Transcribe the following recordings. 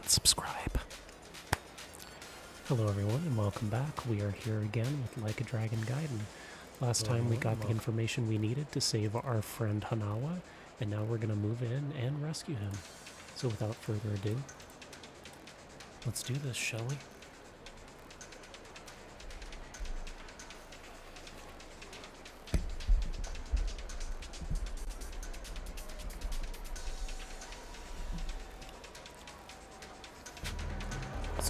not subscribe. Hello everyone and welcome back. We are here again with Like a Dragon Gaiden. Last time we got the information we needed to save our friend Hanawa, and now we're going to move in and rescue him. So without further ado, let's do this, shall we? Let's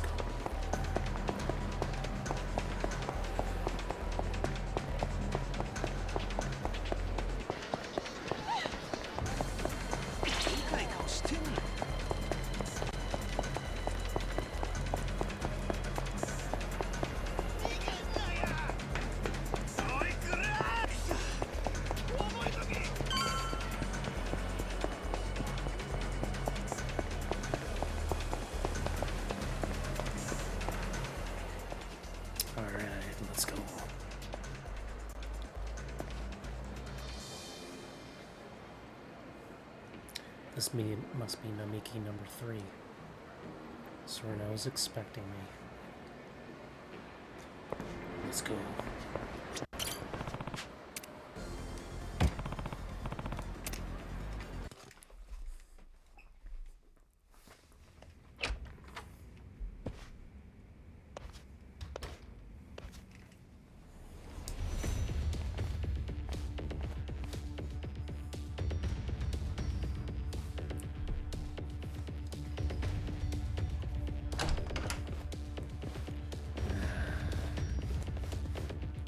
go. This must be Namiki number 3. Sorno's expecting me. Let's go.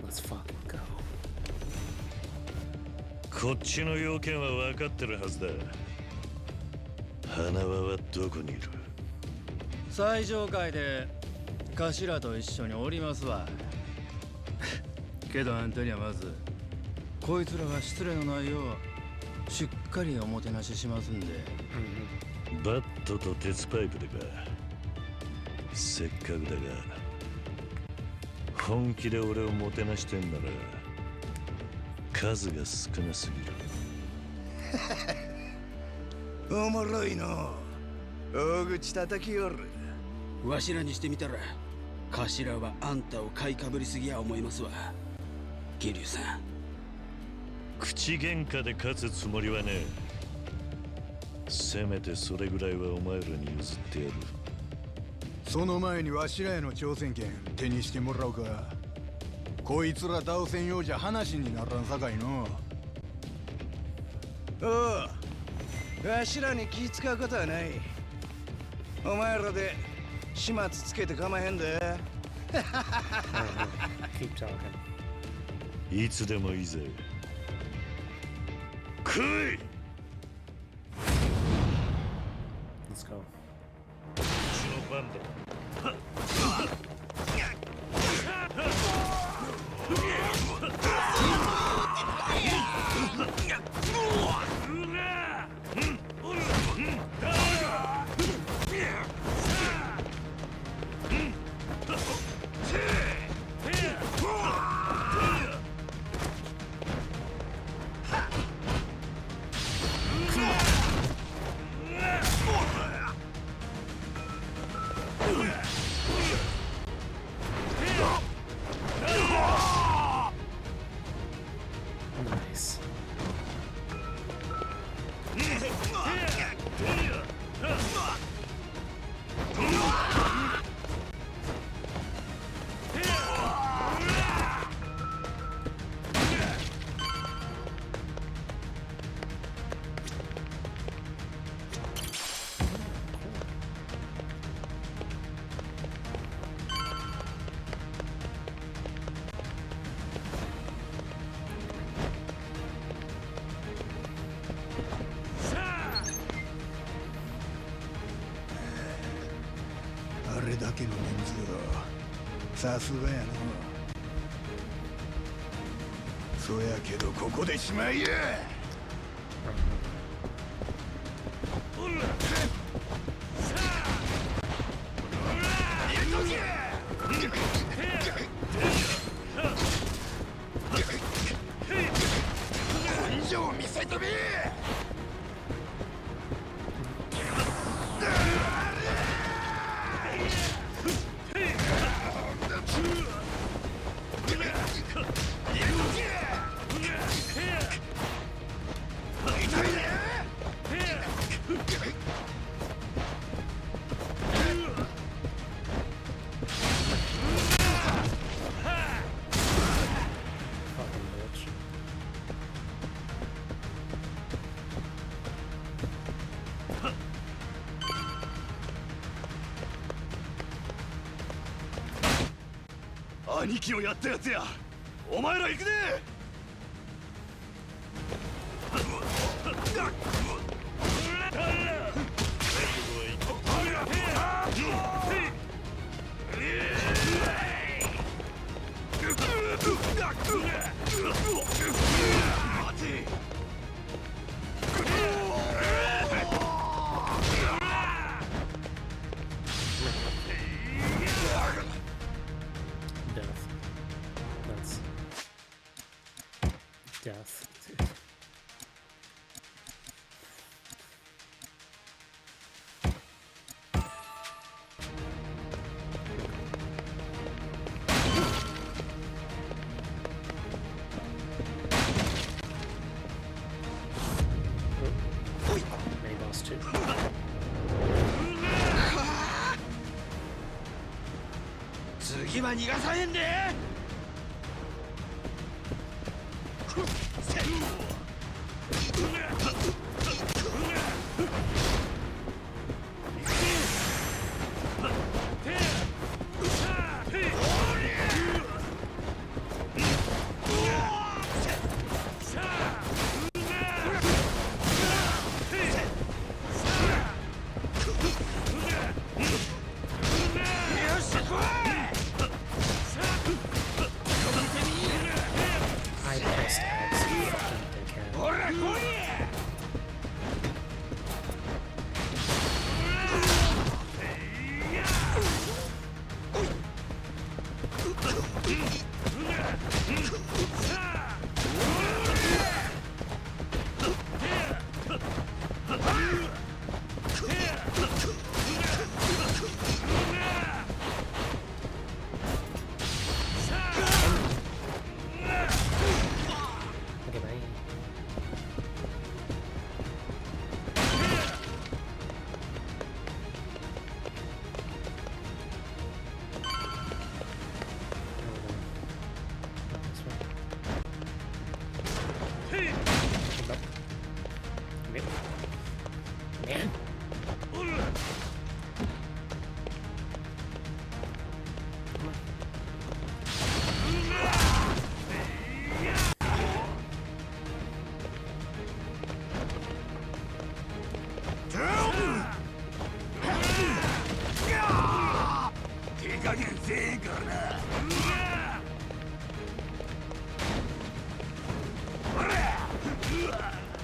Let's fucking go. こっちの要件は分かってるはずだ。花輪はどこにいる？最上階で頭と一緒におりますわ。けどあんたにはまずこいつらが失礼のないようしっかりおもてなししますんで。バットと鉄パイプでか。せっかくだが本気で俺をもてなしてんなら数が少なすぎる。おもろいの。大口叩きよる。わしらにしてみたら頭はあんたを買いかぶりすぎや思いますわ。桐生さん、口喧嘩で勝つつもりはねえ。せめてそれぐらいはお前らに譲ってやる。その前にわしらへの挑戦権手にしてもらおうか。こいつら倒せんようじゃ話にならんさかいの。おう、わしらに気使うことはない。お前らで始末つけてかまへんで。Keep talking. いつでもいいぜ。来い！ Let's go. うちの番だ。Nice.あれだけの人数はさすがやな。そやけどここでしまいや。根性見せとけ。兄貴をやったやつや。お前ら行くね。Death. That's death. Main boss too. 次は逃がさへんで。I pressed X, you fucking dickhead. Okay, bye. Man.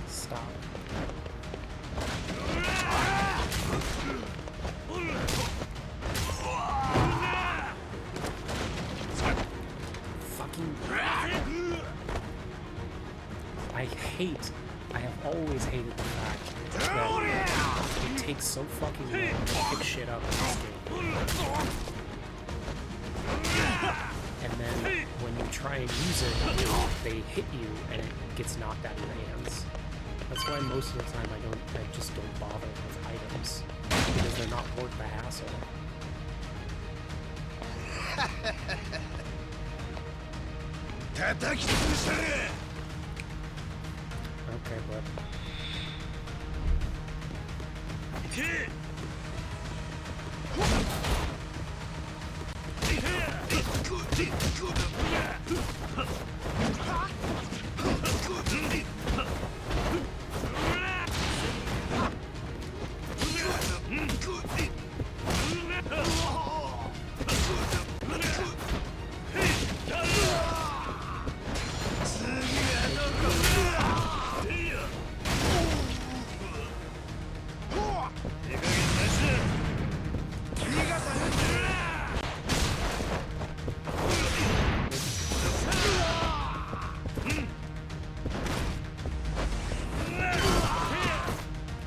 Stop. Fucking. I have always hated the fact that it takes so fucking long to pick shit up in this game. And then when you try and use it, they hit you and it gets knocked out of your hands. That's why most of the time I just don't bother with items, because they're not worth the hassle. Okay, but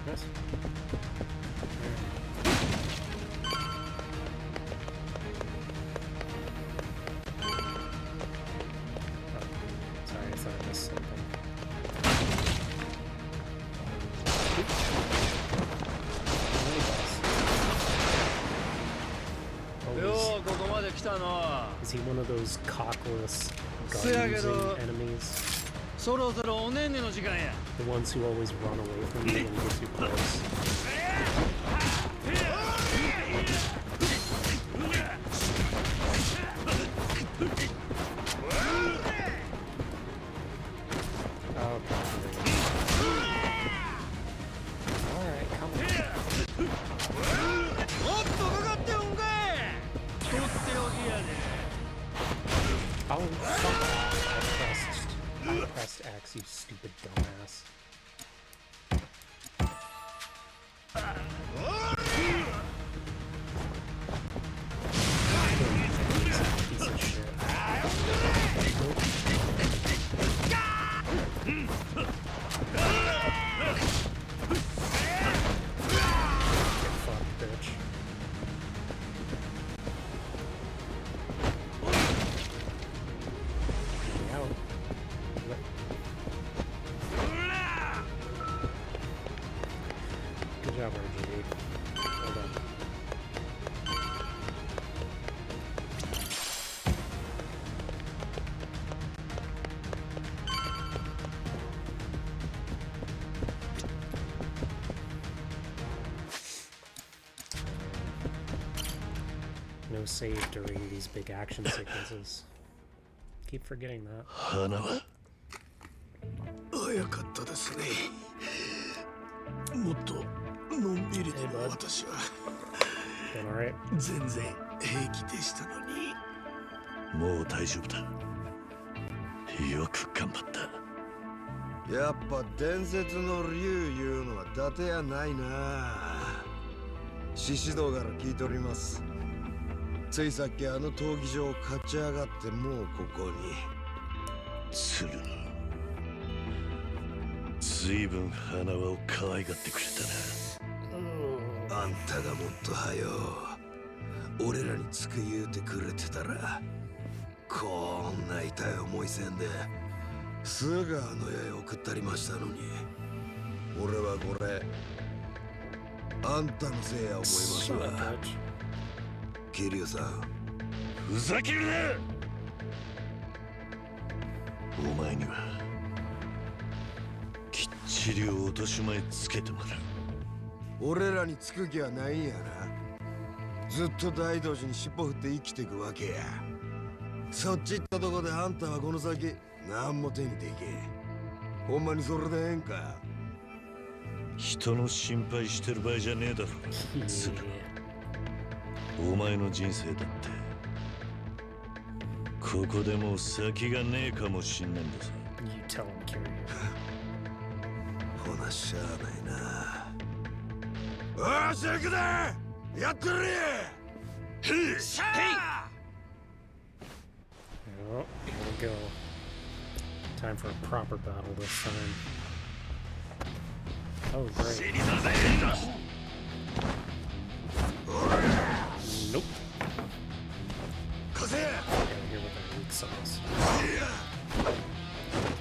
yes. Sorry, I thought I missed something. ようここまで来たの。 Is he one of those cockless So yeah, gun-using good, enemies? そろそろおねんねの時間や。 The ones who always run away from you when you get too close? Pressed X, you stupid dumbass. Piece of shit. Get fucked, bitch. Out. Good job, RGD. Well done. No save during these big action sequences. Keep forgetting that. 花は早かったですね。もっとのんびりでも私は Doing alright? 全然平気でしたのに。もう大丈夫だ。よく頑張った。やっぱ伝説の竜いうのは伊達やないな。獅子道から聞いとります。ついさっきあの闘技場を勝ち上がってもうここに。鶴野。随分花輪を可愛がってくれたな。あんたがもっとはよ俺らにつく言うてくれてたらこんな痛い思いせんですぐあの世へ送ったりましたのに。俺はこれあんたのせいや思いますわ。桐生さん、ふざけるな。お前にはきっちり落とし前つけてもらう。俺らにつく気はないんやな。ずっと大道寺に尻尾振って生きていくわけや。そっち行ったとこであんたはこの先何も手にできん。ほんまにそれでええんか。人の心配してる場合じゃねえだろ。鶴野、お前の人生だってここでもう先がねえかもしんないんだぞ。 You tell him, Kiryu. ほなしゃあないな。おーし行くでやってるやしゃあ。 Oh, here we go. Time for a proper battle this time. Oh, great. Nope. Gotta hear what that weak sauce.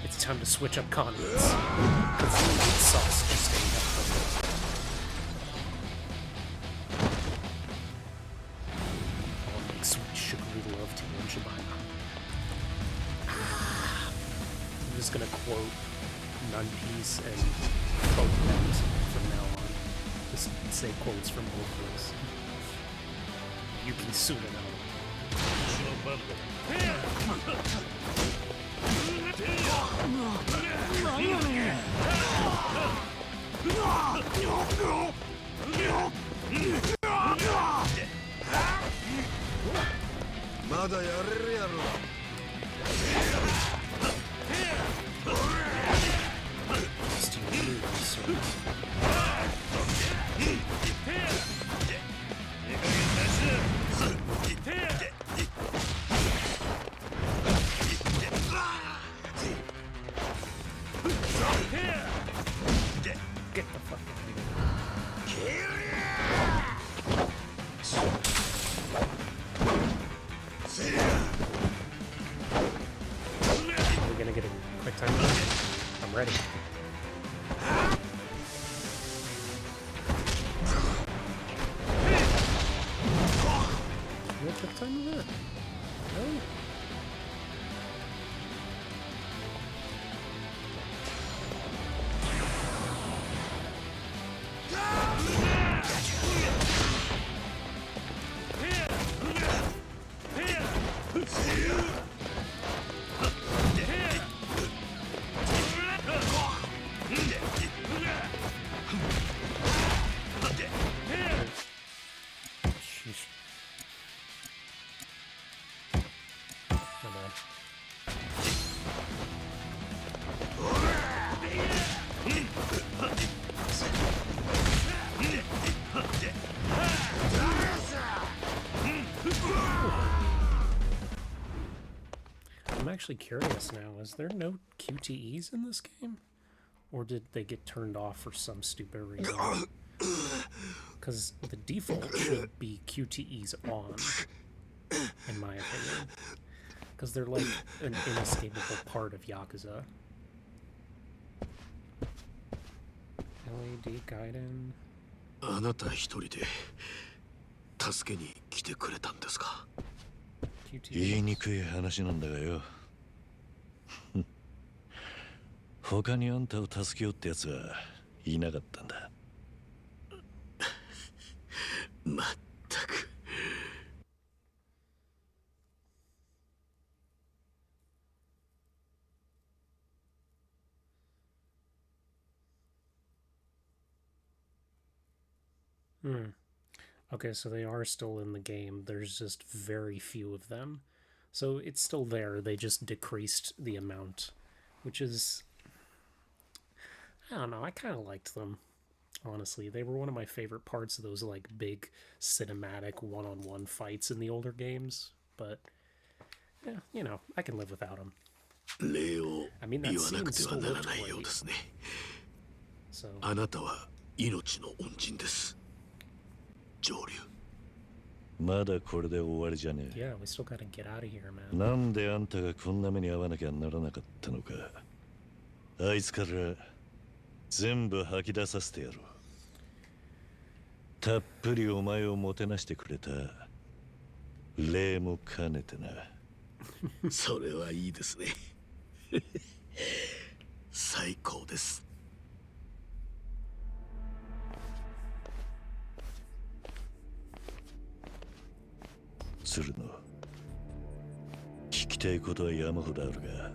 It's time to switch up condiments. Because the weak sauce just ain't that perfect. I'll make sweet sugary love to you and Jemima. I'm just gonna quote None Piece and quote Nent from now on. Just say quotes from both of those. Yuki Tsunano. Mada yarır yarır. Just you lose, sir. Get the fuck out of here. Are we gonna get a quick time? I'm ready. What quick time is that? No. Sheesh. actually curious now. Is there no QTEs in this game? Or did they get turned off for some stupid reason? Because the default should be QTEs on, in my opinion. Because they're like an inescapable part of Yakuza. LED Gaiden. あなた一人で助けに来てくれたんですか。言いにくい話なんだがよ。他にあんたを助けようってやつはいなかったんだ。まったく。Okay, so they are still in the game. There's just very few of them. So it's still there. They just decreased the amount, which is... I don't know. I kind of liked them, honestly. They were one of my favorite parts of those, like, big cinematic one-on-one fights in the older games. But, yeah, you know, I can live without them. 礼を I mean, 言 that わな scene くて still はなら looked ないようで great. すね。 So, あなたは命の恩人です。上流。まだこれで終わりじゃねえ。 yeah, we still gotta get out of here, man. なんであんたがこんな目に遭わなきゃならなかったのか。あいつから全部吐き出させてやろう。たっぷりお前をもてなしてくれた礼も兼ねてな。それはいいですね。最高です。鶴野、聞きたいことは山ほどあるが、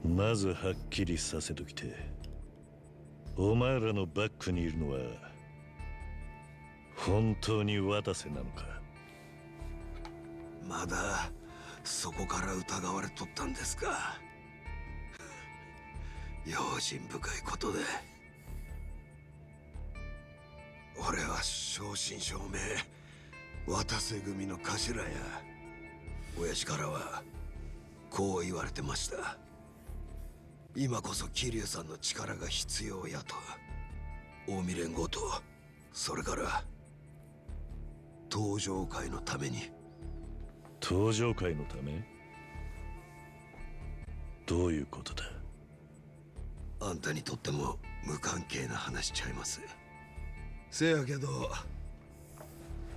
まずはっきりさせときて、お前らのバックにいるのは本当に渡瀬なのか。まだそこから疑われとったんですか。用心深いことで。俺は正真正銘渡瀬組の頭や。親父からはこう言われてました。今こそ桐生さんの力が必要やと。近江連合と、それから登場会のために。登場会のため？どういうことだ？あんたにとっても無関係な話ちゃいます。せやけど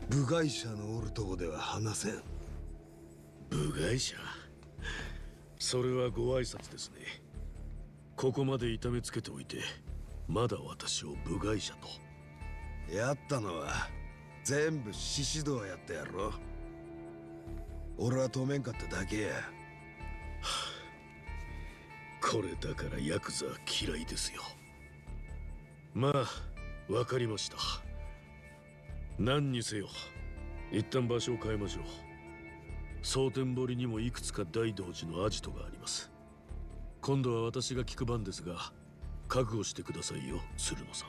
部外者のおるとこでは話せん。部外者？それはご挨拶ですね。ここまで痛めつけておいてまだ私を部外者と。やったのは全部獅子道やったやろ。俺は止めんかっただけや。これだからヤクザ嫌いですよ。まあわかりました。何にせよ一旦場所を変えましょう。蒼天堀にもいくつか大道寺のアジトがあります。今度は私が聞く番ですが、覚悟してくださいよ、鶴野さん。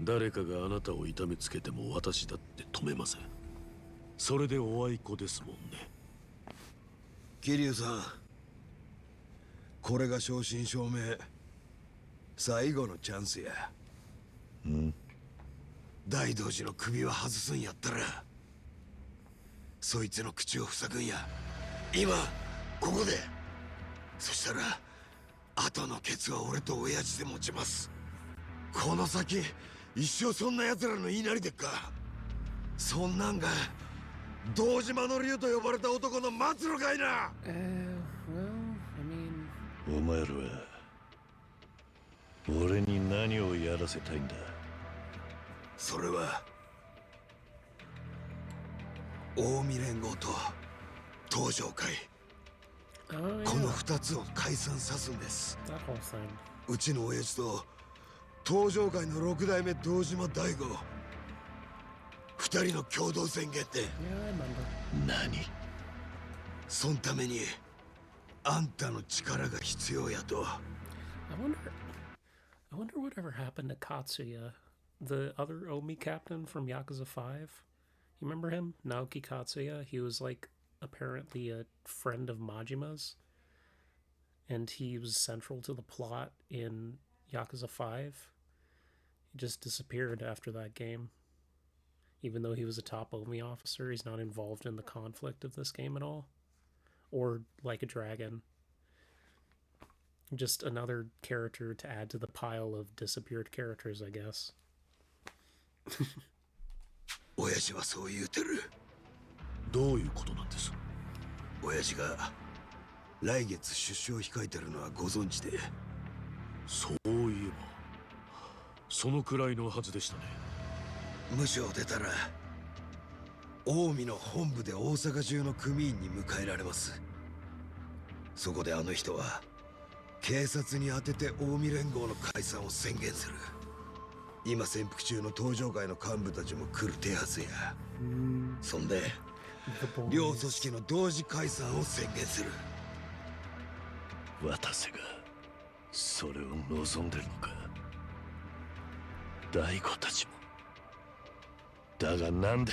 誰かがあなたを痛めつけても私だって止めません。それでおあいこですもんね。桐生さん、これが正真正銘最後のチャンスや。大道寺の首を外すんやったらそいつの口を塞ぐんや。今ここで。そしたら後のケツは俺と親父で持ちます。この先一生そんな奴らの言いなりでっか。そんなんが堂島の竜と呼ばれた男の末路かいな。お前らは俺に何をやらせたいんだ。それは近江連合と東上会、この二つを解散さすんです。うちの親父と東上会の六代目堂島大吾、二人の共同宣言って。何？そんためにあんたの力が必要やと。I wonder whatever happened to Katsuya, the other Omi captain from Yakuza 5. You remember him? Naoki Katsuya? He was like apparently a friend of Majima's, and he was central to the plot in Yakuza 5. He just disappeared after that game. Even though he was a top Omi officer, he's not involved in the conflict of this game at all. Or Like a Dragon. Just another character to add to the pile of disappeared characters, I guess. 親父はそう言うてる。どういうことなんです？親父が来月出所を控えてるのはご存知で。そういえばそのくらいのはずでしたね。無所を出たら近江の本部で大阪中の組員に迎えられます。そこであの人は警察に当てて近江連合の解散を宣言する。今潜伏中の東上会の幹部たちも来る手はずや。そんで両組織の同時解散を宣言する。渡瀬がそれを望んでるのか。大悟たちも。だがなんで。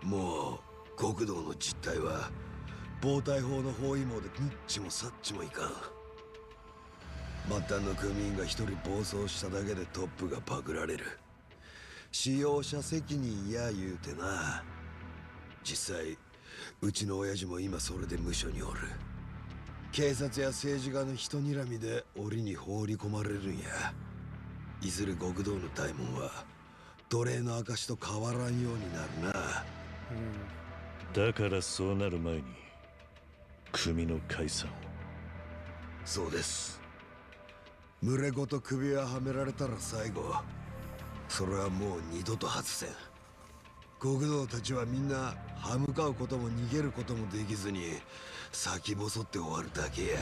もう極道の実態は暴対法の包囲網でニッチもサッチもいかん。末端の組員が一人暴走しただけでトップがパクられる。使用者責任や言うてな。実際うちの親父も今それで無所におる。警察や政治家の人にらみで檻に放り込まれるんや。いずれ極道の大門は奴隷の証と変わらんようになるな。だからそうなる前に組の解散を。そうです。群れごと首輪はめられたら最後。それはもう二度と外せん。極道たちはみんな歯向かうことも逃げることもできずに先細って終わるだけや。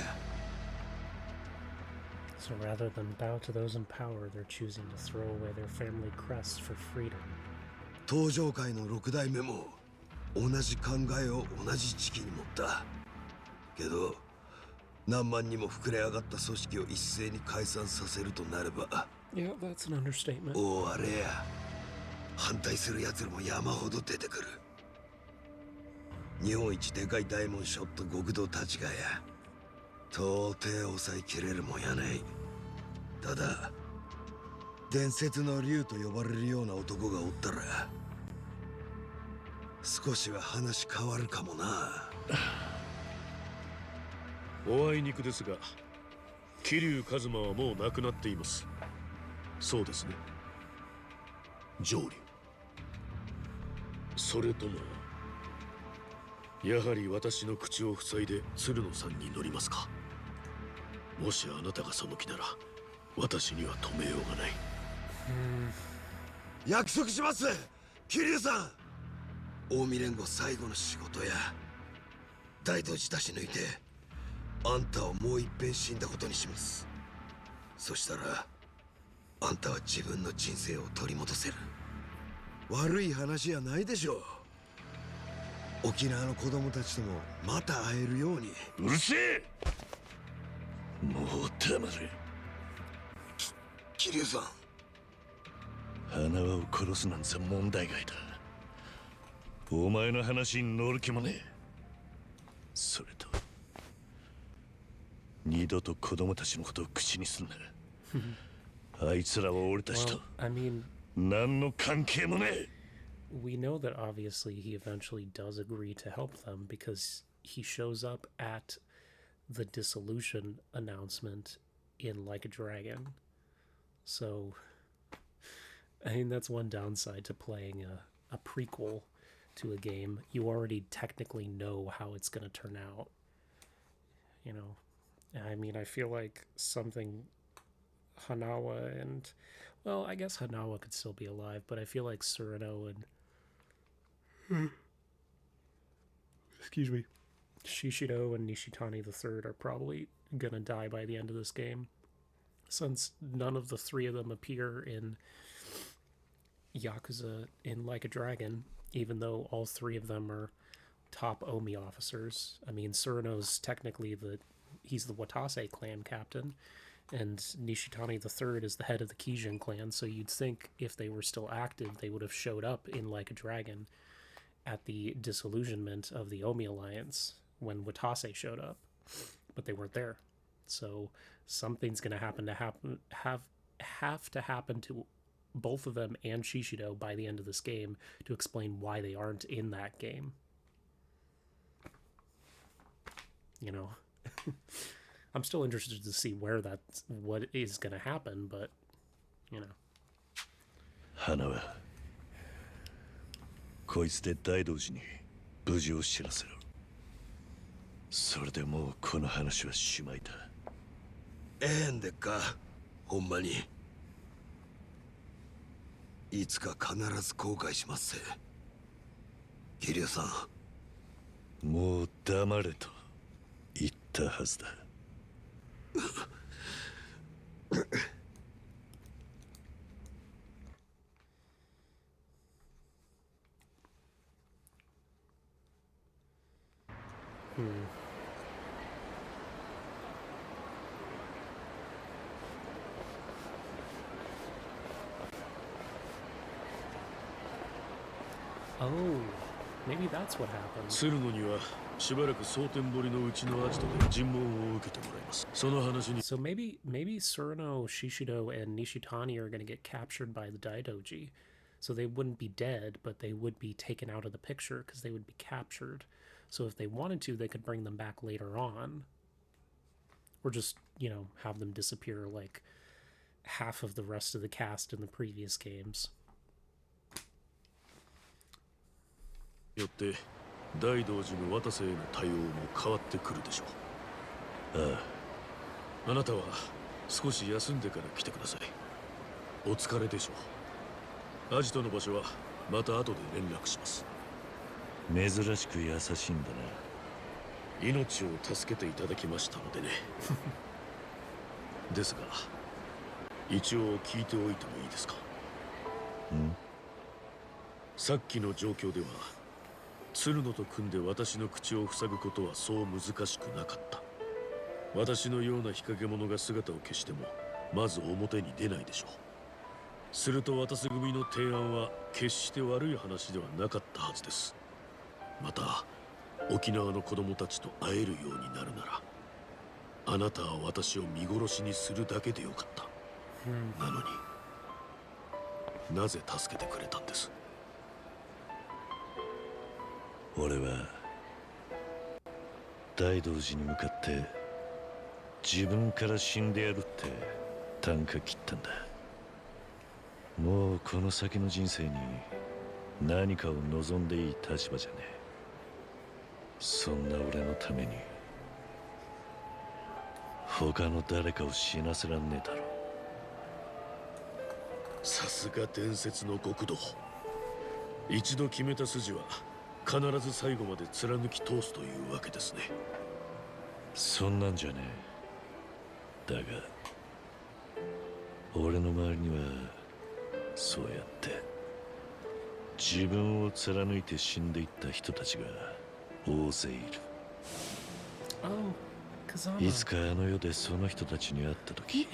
So rather than bow to those in power, they're choosing to throw away their family crests for freedom. 東上界の六代目も同じ考えを同じ時期に持った。けど何万にも膨れ上がった組織を一斉に解散させるとなれば、 Yeah, that's an understatement. 大荒れや。反対する奴らも山ほど出てくる。日本一でかい大門ショット極道たちがや、到底抑えきれるもんやない。ただ伝説の竜と呼ばれるような男がおったら少しは話変わるかもな。おあいにくですが桐生一馬はもう亡くなっています。そうですね。上流。それともやはり私の口を塞いで鶴野さんに乗りますか。もしあなたがその気なら私には止めようがない。約束します、桐生さん。近江連合最後の仕事や。大道寺出し抜いてあんたをもう一遍死んだことにします。そしたらあんたは自分の人生を取り戻せる。悪い話やないでしょう。沖縄の子供たちともまた会えるように。うるせえ。もう黙れ。桐生さん、花輪を殺すなんざ問題外だ。お前の話に乗る気もねえ。それと二度と子供たちのことを口にすんな。あいつらは俺たちと Well, I mean, 何の関係もねえ。 we know that obviously he eventually does agree to help them because he shows up at the dissolution announcement in Like a Dragon. So, I mean, that's one downside to playing a prequel to a game. You already technically know how it's going to turn out. You know, I mean, I feel like something Hanawa and, well, I guess Hanawa could still be alive, but I feel like Surano and excuse me, Shishido and Nishitani III are probably gonna die by the end of this game, since none of the three of them appear in Yakuza in Like a Dragon, even though all three of them are top Omi officers. I mean, Surano's technically he's the Watase clan captain, and Nishitani III is the head of the Kijin clan, so you'd think if they were still active, they would have showed up in Like a Dragon. at the disillusionment of the Omi Alliance when Watase showed up, but they weren't there. So something's going to have to happen to both of them and Shishido by the end of this game to explain why they aren't in that game. You know, I'm still interested to see what is going to happen, but you know. 花はこいつで大道寺に無事を知らせろ。それでもうこの話はしまいだ。ええんでっか、ほんまに。いつか必ず後悔しますぜ。桐生さん。もう黙れと言ったはずだ。Oh, maybe that's what happened. 鶴野にはしばらく蒼天堀のうちのアジトで尋問を受けてもらいます。その話に。 So maybe Surano, Shishido, and Nishitani are going to get captured by the Daidoji. So they wouldn't be dead, but they would be taken out of the picture because they would be captured. So if they wanted to, they could bring them back later on. Or just, you know, have them disappear like half of the rest of the cast in the previous games. よって大道寺の渡瀬への対応も変わってくるでしょう。ああ。あなたは少し休んでから来てください。お疲れでしょう。アジトの場所はまた後で連絡します。珍しく優しいんだな。命を助けていただきましたのでね。ですが一応聞いておいてもいいですか。さっきの状況では鶴野と組んで私の口を塞ぐことはそう難しくなかった。私のような日陰者が姿を消してもまず表に出ないでしょう。すると渡瀬組の提案は決して悪い話ではなかったはずです。また沖縄の子供たちと会えるようになるならあなたは私を見殺しにするだけでよかった。なのになぜ助けてくれたんです。俺は大道寺に向かって自分から死んでやるって啖呵切ったんだ。もうこの先の人生に何かを望んでいい立場じゃねえ。そんな俺のために他の誰かを死なせらんねえだろ。さすが伝説の極道。一度決めた筋は必ず最後まで貫き通すというわけですね。そんなんじゃねえ。だが俺の周りにはそうやって自分を貫いて死んでいった人たちが大勢いる。いつかあの世でその人たちに会った時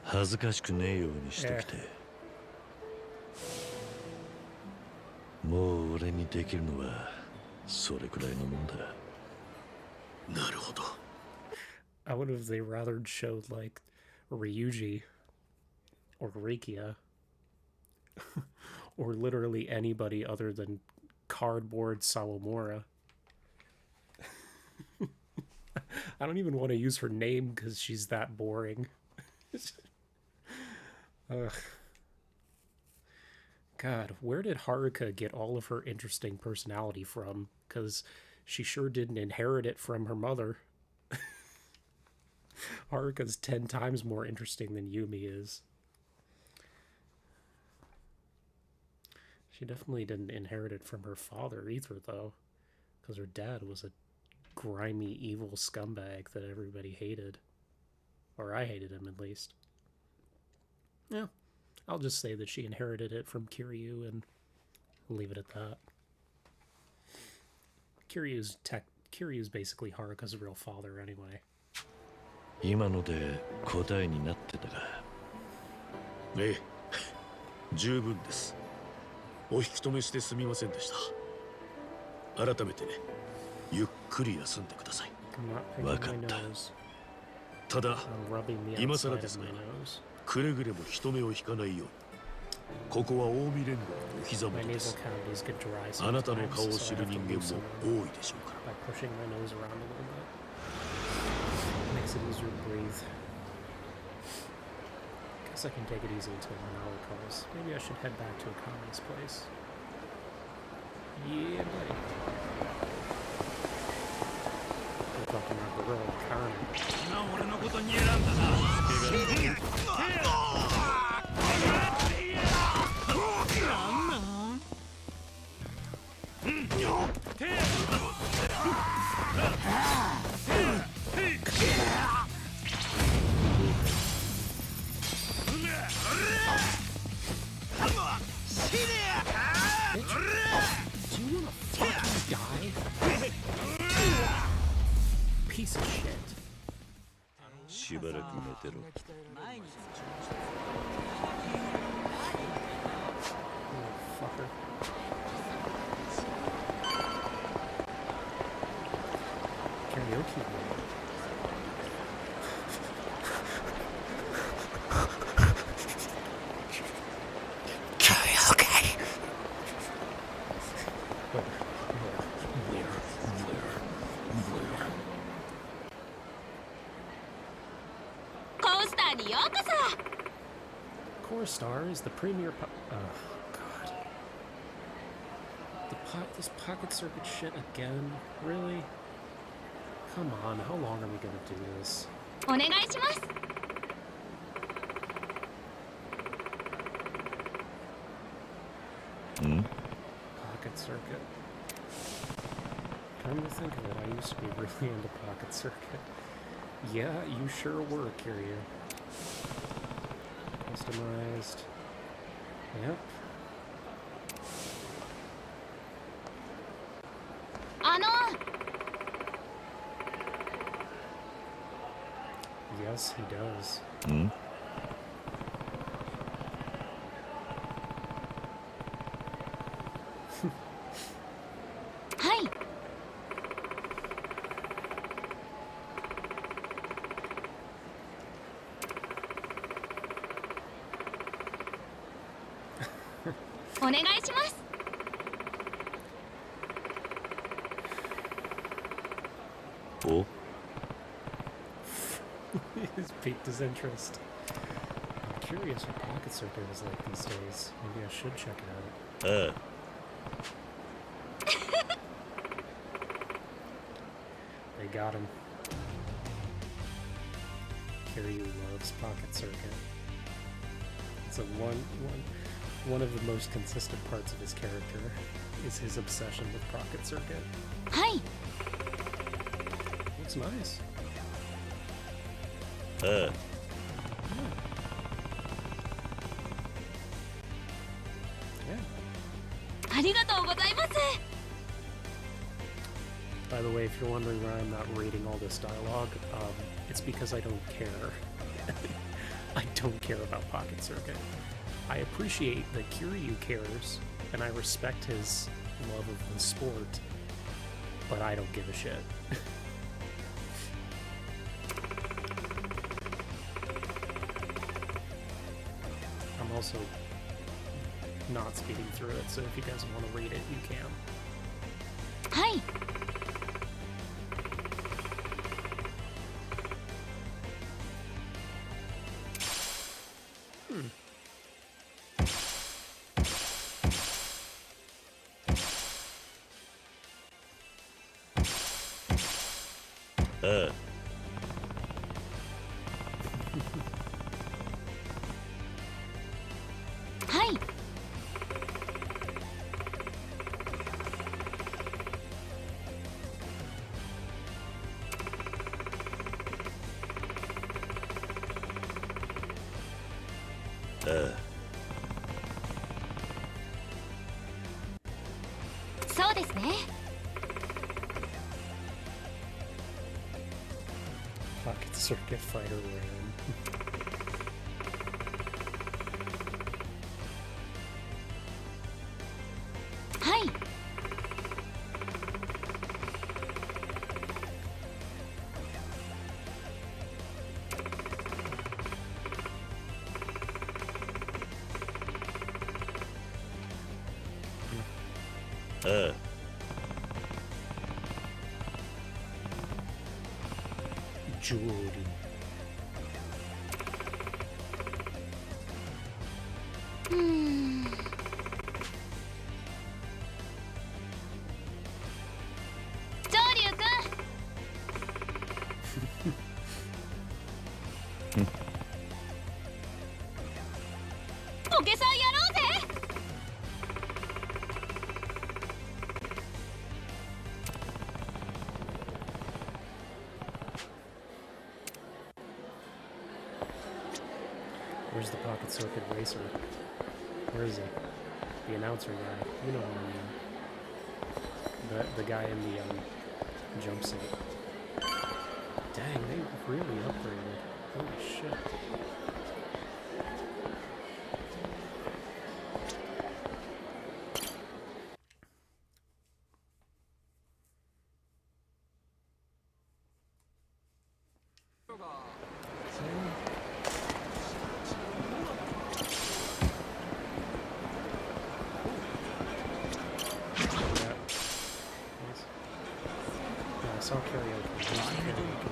恥ずかしくねえようにしときて。もう俺にできるのはそれくらいのもんだ。なるほど。I would have they rather showed like Ryuji or Rikia or literally anybody other than cardboard Sawamura. I don't even want to use her name because she's that boring. Ugh. God, where did Haruka get all of her interesting personality from? Because she sure didn't inherit it from her mother. Haruka's 10 times more interesting than Yumi is. She definitely didn't inherit it from her father either, though. Because her dad was a grimy, evil scumbag that everybody hated. Or I hated him, at least. Yeah. I'll just say that she inherited it from Kiryu and leave it at that. Kiryu's basically Haruka's real father anyway. 今ので答えになってたか。ええ、十分です。お引き止めしてすみませんでした。改めてゆっくり休んでください。 I'm not picking my Wakata. nose. ただ I'm rubbing the 今 outside 更 of ですが my nose. くれぐれも人目を引かないように。ここは近江連合のお膝 My 元で nasal す。 cavities get dry あなたの sometimes, 顔を so 知 I る have 人 to 間 loosen も them 多いでしょうから by pushing my nose around a little bit. Makes it easier to breathe. Guess I can take it easy until 1 hour calls. Maybe I should head back to a communist place. Yeah, buddy. We're talking about the real economy. Do you wanna fucking die? Piece of shit. しばらく寝てろ。Little fucker. Karaoke room. Karaoke. Core Star is the premier oh god. This pocket circuit shit again? Really? Come on, how long are we gonna do this? お願いします。 Pocket circuit. Come to think of it, I used to be really into pocket circuit. Yeah, you sure were, Kiryu. Customized. Yep. あの Yes, he does. ん？ はい。 お願いします。 お？ He's piqued his interest. I'm curious what pocket circuit is like these days. Maybe I should check it out. ああ。 They got him. Kiryu loves pocket circuit. It's one of the most consistent parts of his character is his obsession with pocket circuit. はい。 Looks nice. ああ。 Yeah. ありがとうございます。 By the way, if you're wondering why I'm not reading all this dialogue, it's because I don't care. I don't care about Pocket Circuit. I appreciate that Kiryu cares, and I respect his love of the sport, but I don't give a shit. I'm also not speeding through it, so if you guys want to read it, you can. はい。 ああ。 はい。 ああ。 そうですね。 Pocket Circuit Fighter Ram. ああ、Jewelry. Where's the pocket circuit racer? Where is he? The announcer guy. You know what I mean. The guy in the jumpsuit. Dang, they really upgraded. Holy shit. I saw karaoke. Where's the karaoke?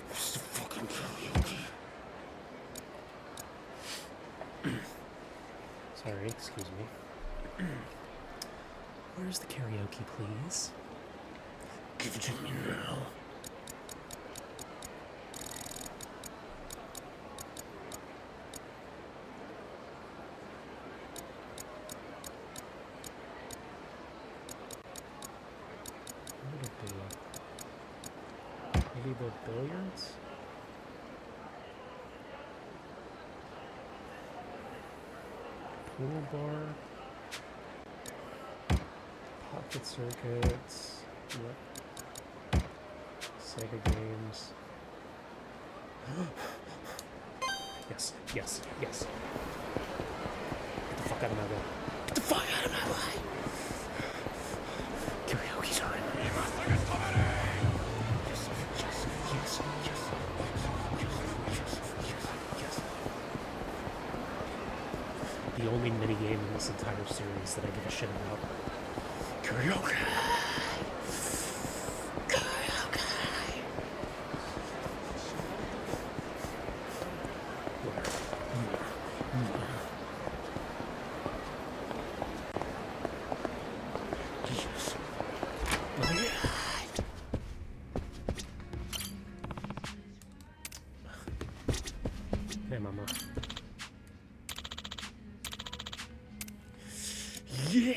Where's the fucking karaoke? Sorry, excuse me. Where's the karaoke, please? Give it to me now. What would it be? Maybe the billiards? Pool bar? Pocket circuits? Yep. Sega games. Yes, yes, yes. Get the fuck out of my way. Get the fuck out of my way! Karaoke time. Yes, yes, yes, yes, yes, yes. The only minigame in this entire series that I give a shit about. Karaoke! Hey, mama. Yeah!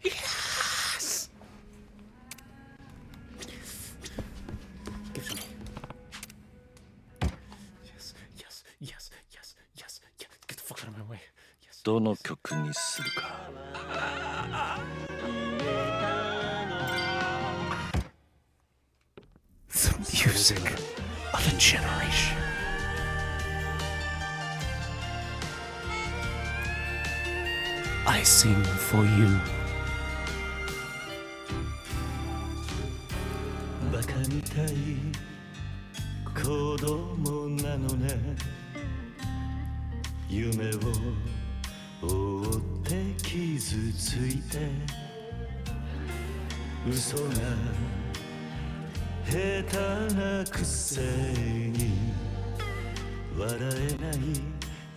Yes! Give it to me. Yes, yes, yes, yes, yes, yes. Get the fuck out of my way. Yes. どの曲にするか。 The music of a generation. I sing for you. バカみたい子供なのね夢を追って傷ついて嘘が下手なくせに笑えない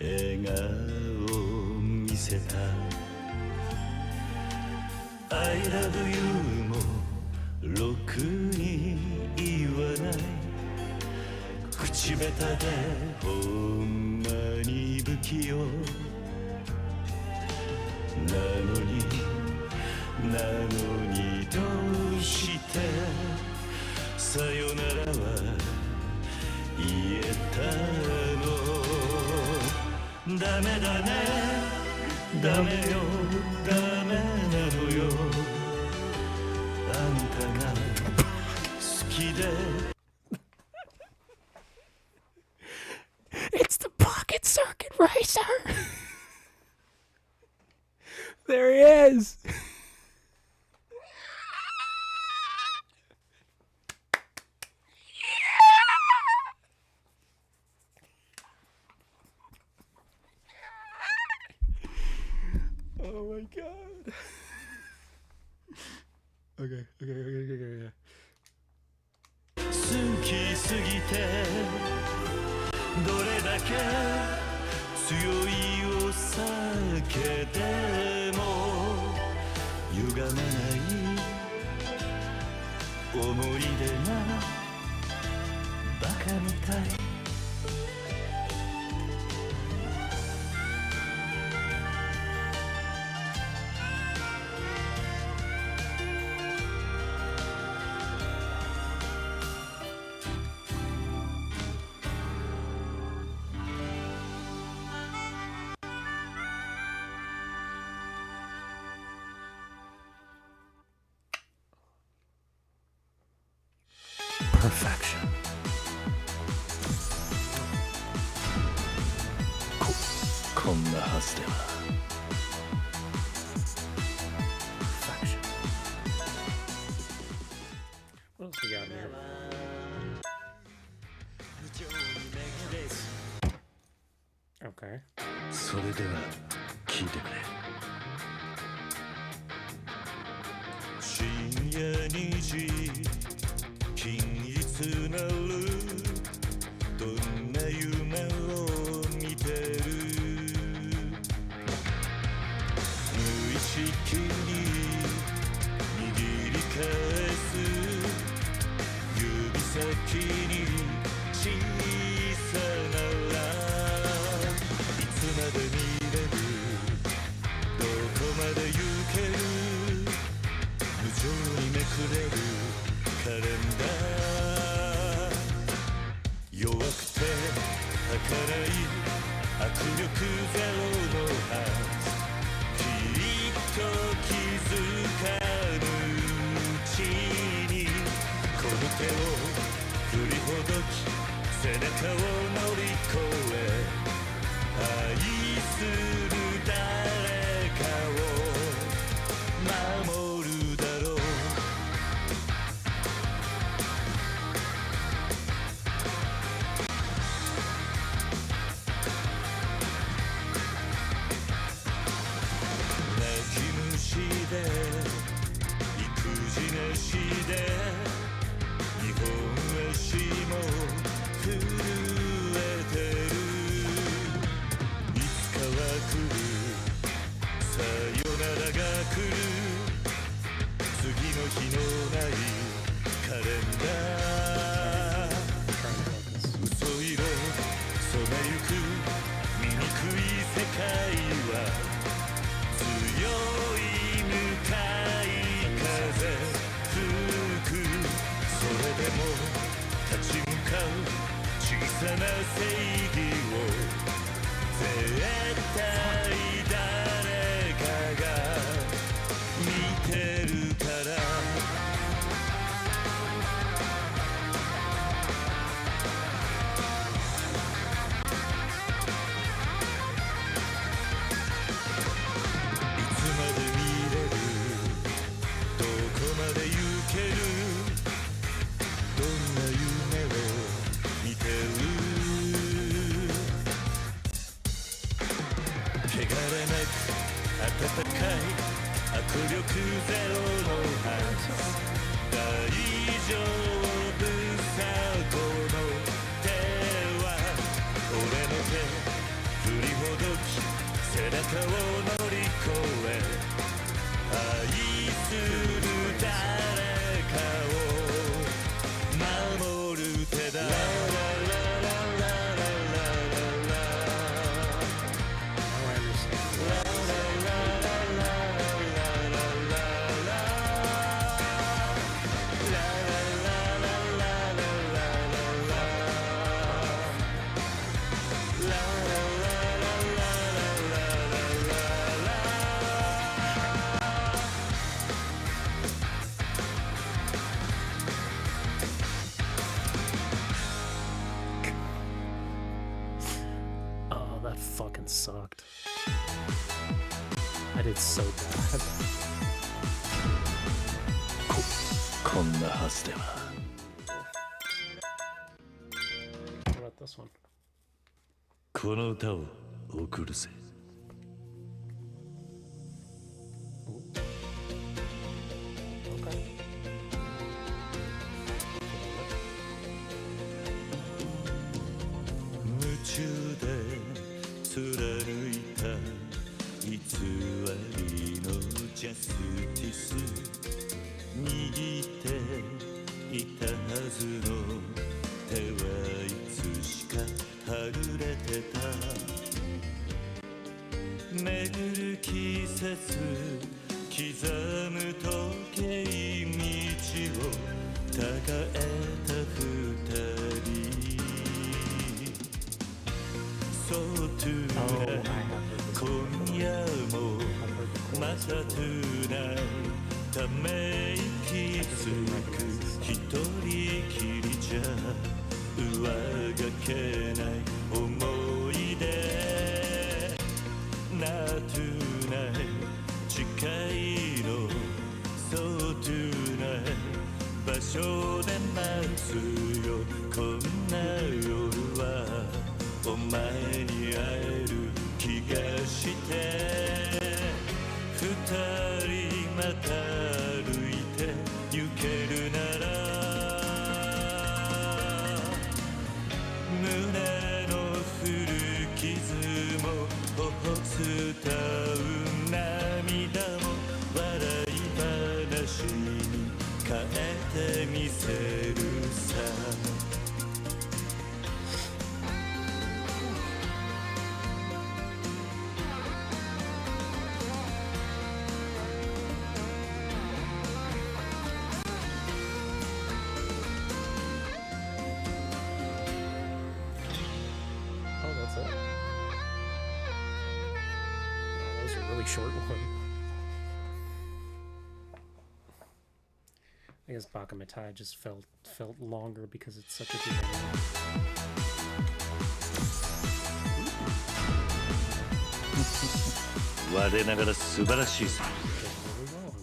笑顔を見せた I love you もろくに言わない口下手でほんまに不器用なのにどうしてさよならは言えたのダメだねダメよダメなのよあんたが好きで It's the pocket circuit racer. There he is. 好きすぎてどれだけ強いお酒でも歪まない思い出がバカみたいPerfection. こんなはずでは Perfection. What else we got in here? Okay. それでは聞いてくれ深夜2時均一なるどんな夢を見てる無意識に握り返す指先に小さないつまで見れるどこまで行ける無情にめくれるカレンダー弱くて儚い握力ゼロのはずきっと気づかぬうちにこの手を振りほどき背中を乗り越え愛する誰かを守るだろう泣き虫で育児なしで日本足も震えてるいつかは来るさよならが来る次の日のないカレンダー嘘色染めゆく醜い世界は強い向かい風吹くそれでも立ち向かう小さな正義を絶対誰かが見てるからいつまで見れるどこまで行けるどんな夢を見てる汚れなく温かい握力ゼロのはず大丈夫さこの手は俺の手振りほどき背中を乗り越え愛する誰かを守る手だOh, that fucking sucked. I did so bad. こんなはずでは What about this one? この歌を送るぜ Okay. ていたはずの手はいつしかはぐれてた巡る季節刻む時計道をたがえた二人そうトゥーナイ今夜もまたトゥーナイため息つく一人きりじゃ上がけない思い出なトゥーナイ近いのそうトゥーナイ場所で待つよこんな夜はお前に会える気がして二人また歩いて行けるなら胸の古傷も頬伝う涙も笑い話に変えてみせるさOh, that's it. Oh, that was a really short one. I guess Bakamatai just felt longer because it's such a good one. 我ながら素晴らしいさ Did really well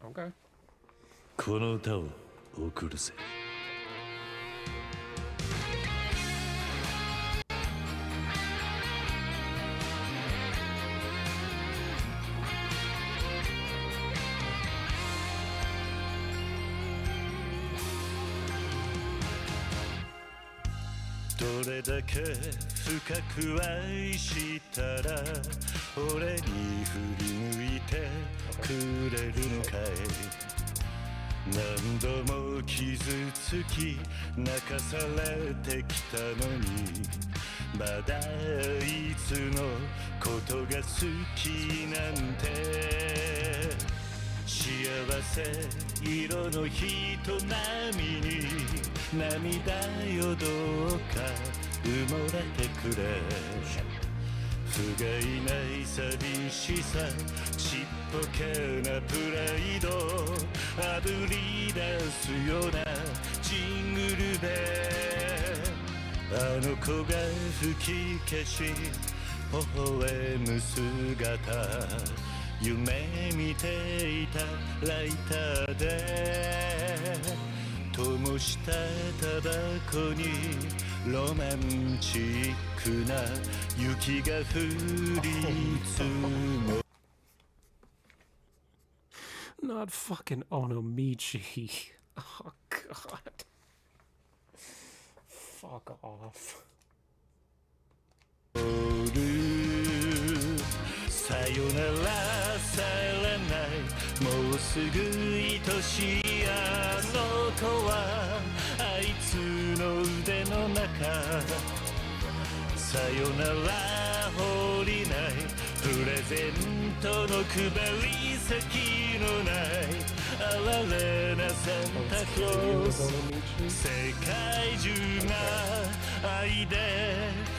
on that one. Okay. この歌を送るぜどれだけ深く愛したら俺に振り向いてくれるのかい何度も傷つき泣かされてきたのにまだいつのことが好きなんて幸せ色の人並みに涙よどうか埋もれてくれ不甲斐ない寂しさちっぽけなプライドあぶり出すようなジングルであの子が吹き消し微笑む姿夢見ていたライターで灯したタバコにロマンチックな雪が降り積も Not fucking Onomichi. Oh, God. Fuck off. さよならされないもうすぐ愛しいあの子はあいつの腕の中さよなら降りないプレゼントの配り先のない哀れなサンタクロース世界中が愛で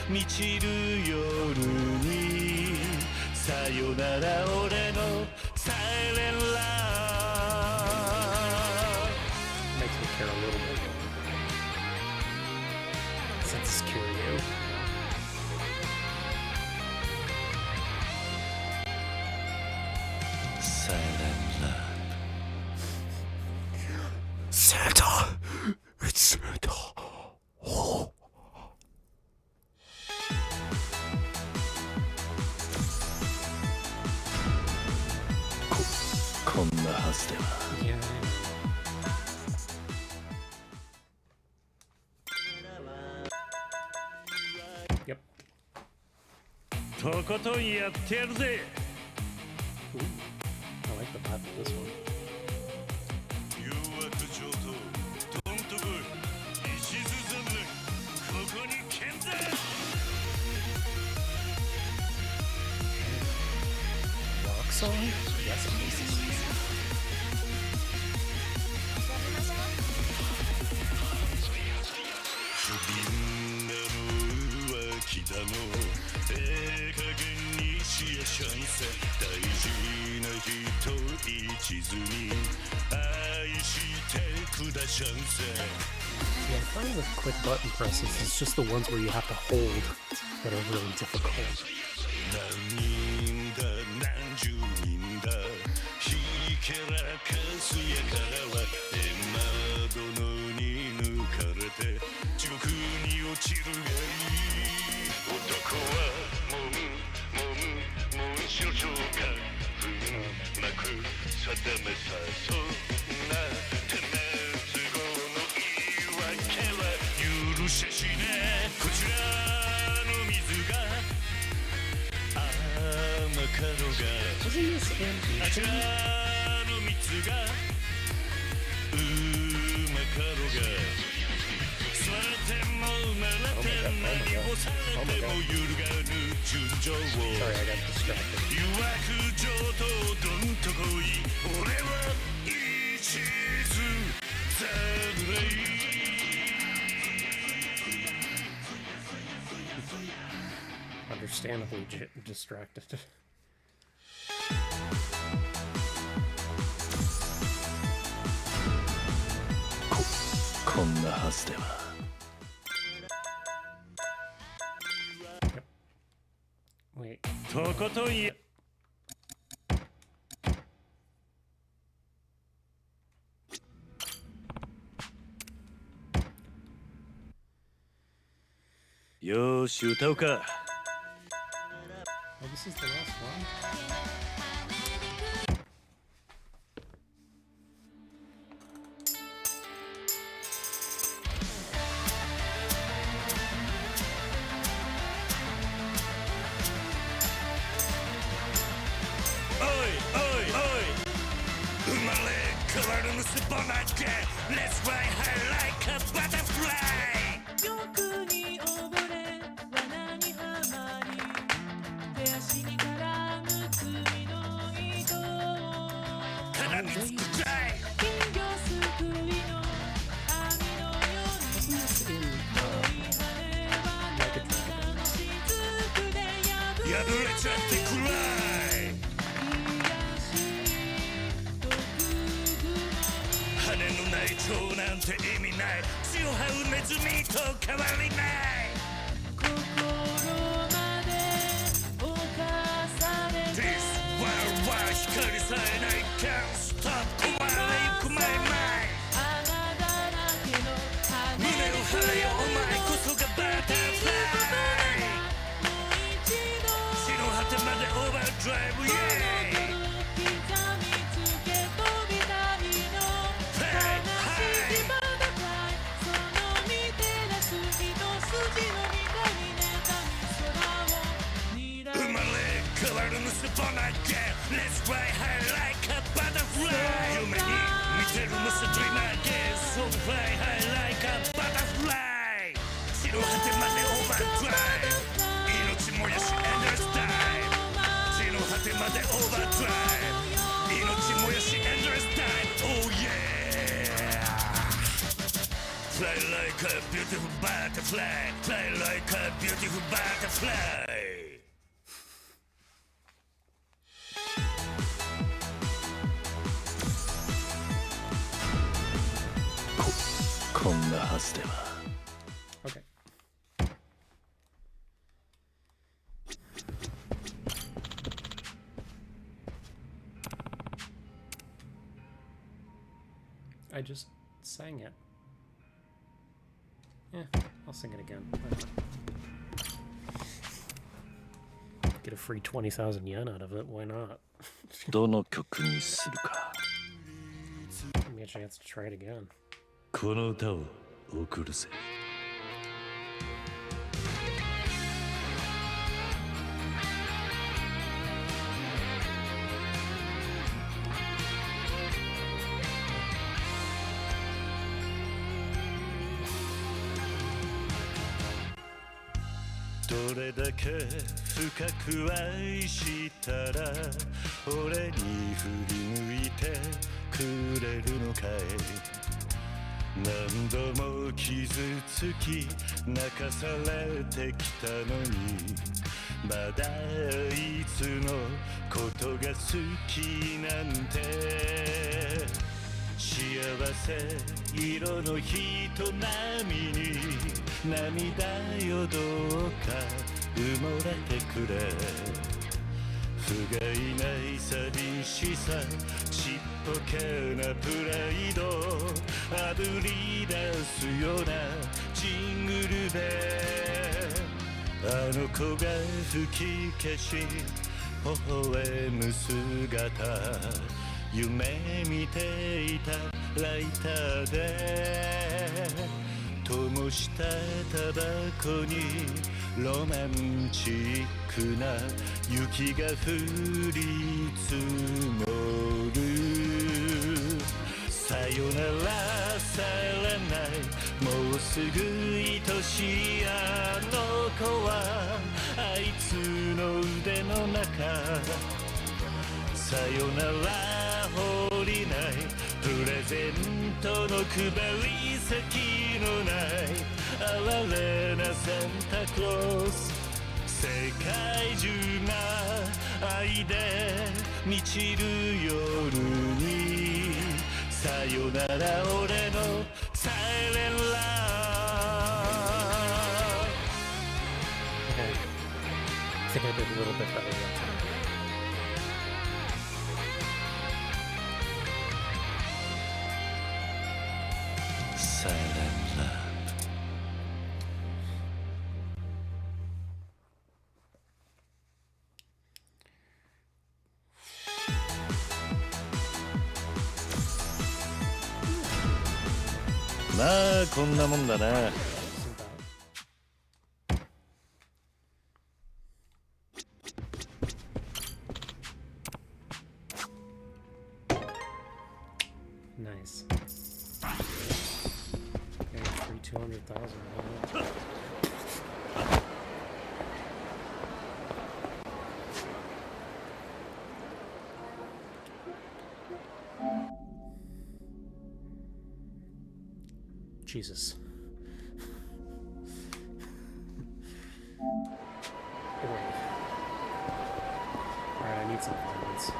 満ちる夜にさよなら俺のサイレンラー Makes me care a little bit. Since it's Kiryu. Silent love Santa! It's Santa! Oh. こんなはずでは Yeah. Yep. とことんやってやるぜ。 Ooh, I like the vibe of this one. 誘惑上等どんとこい石津侍ここに健在 Rock song? Yes, please. 不憫なの浮気だの加減にしやしゃんせ大事な人一途に愛してくだしゃんせ Yeah, I find with quick button presses, it's just the ones where you have to hold that are really difficult. 何人だ何十人だひけらかすやからはエマ殿に抜かれて地獄に落ちるがいい男は紋章が踏んまく定めさそんな手な都合の言い訳は許しゃしねこちらの水が甘かろうが Wasn't this in あちらの蜜がうまかろうが座れても生まれて何をされても揺るがぬ純情を Sorry, I got distracted. 誘惑上等どんとこい俺は一途侍 Understandably distracted. こんなはずでは Wait. とことんや。よーし歌うか Oh, this is the last one? おいおいおい生まれ変わるむすぼなげ Let's fly high like a butterfly 欲に溺れ罠にはまり手足に絡む罪の糸絡みつくかい金魚すくいの網のよう Wasn't this in に跳ねは Like a 何 Dragon? かの雫で破破れちゃってくらい羽のない蝶なんて意味ない血を這うネズミと変わりない心まで侵されて This world は光さえない Can't stop 壊れゆくまいまい穴だらけの胸を張れよお前こそがバタフライもう一度地の果てまでオーバードライブイエーイ刻みつけ飛びたいの悲しきバタフライその見照らす一筋の光妬み空を睨生まれ変わるむすぼなげ Let's fly high like a butterfly 夢に見てるむす dreamer again So fly high like a butterfly 地の果てまでオーバードライブ命燃やし endless time 地の果てまでオーバードライブ命燃やし endless time Oh yeah Fly like a beautiful butterfly Fly like a beautiful butterfly こんなはずでは Okay. I just sang it. Yeah, I'll sing it again. Why not? Get a free 20,000 yen out of it, why not? どの曲にするか Give me a chance to try it again. この歌を送るぜどれだけ深く愛したら俺に振り向いてくれるのかい。何度も傷つき泣かされてきたのにまだいつのことが好きなんて。幸せ色の人並みに涙よどうか埋もれてくれ。不甲斐ない寂しさちっぽけなプライドあぶり出すようなジングルベル。あの子が吹き消し微笑む姿夢見ていたライターで灯したタバコにロマンチックな雪が降り積もる。さよならさらないもうすぐ愛しいあの子はあいつの腕の中。さよなら放りないプレゼントの配り先のない哀れなサンタクロース。世界中が愛で満ちる夜にさよなら俺のサイレンラOkay. I think I did a little bit better that time. Silent love. まあこんなもんだな。 Nice. Okay, free 200,000. Jesus. Alright, I need some violence.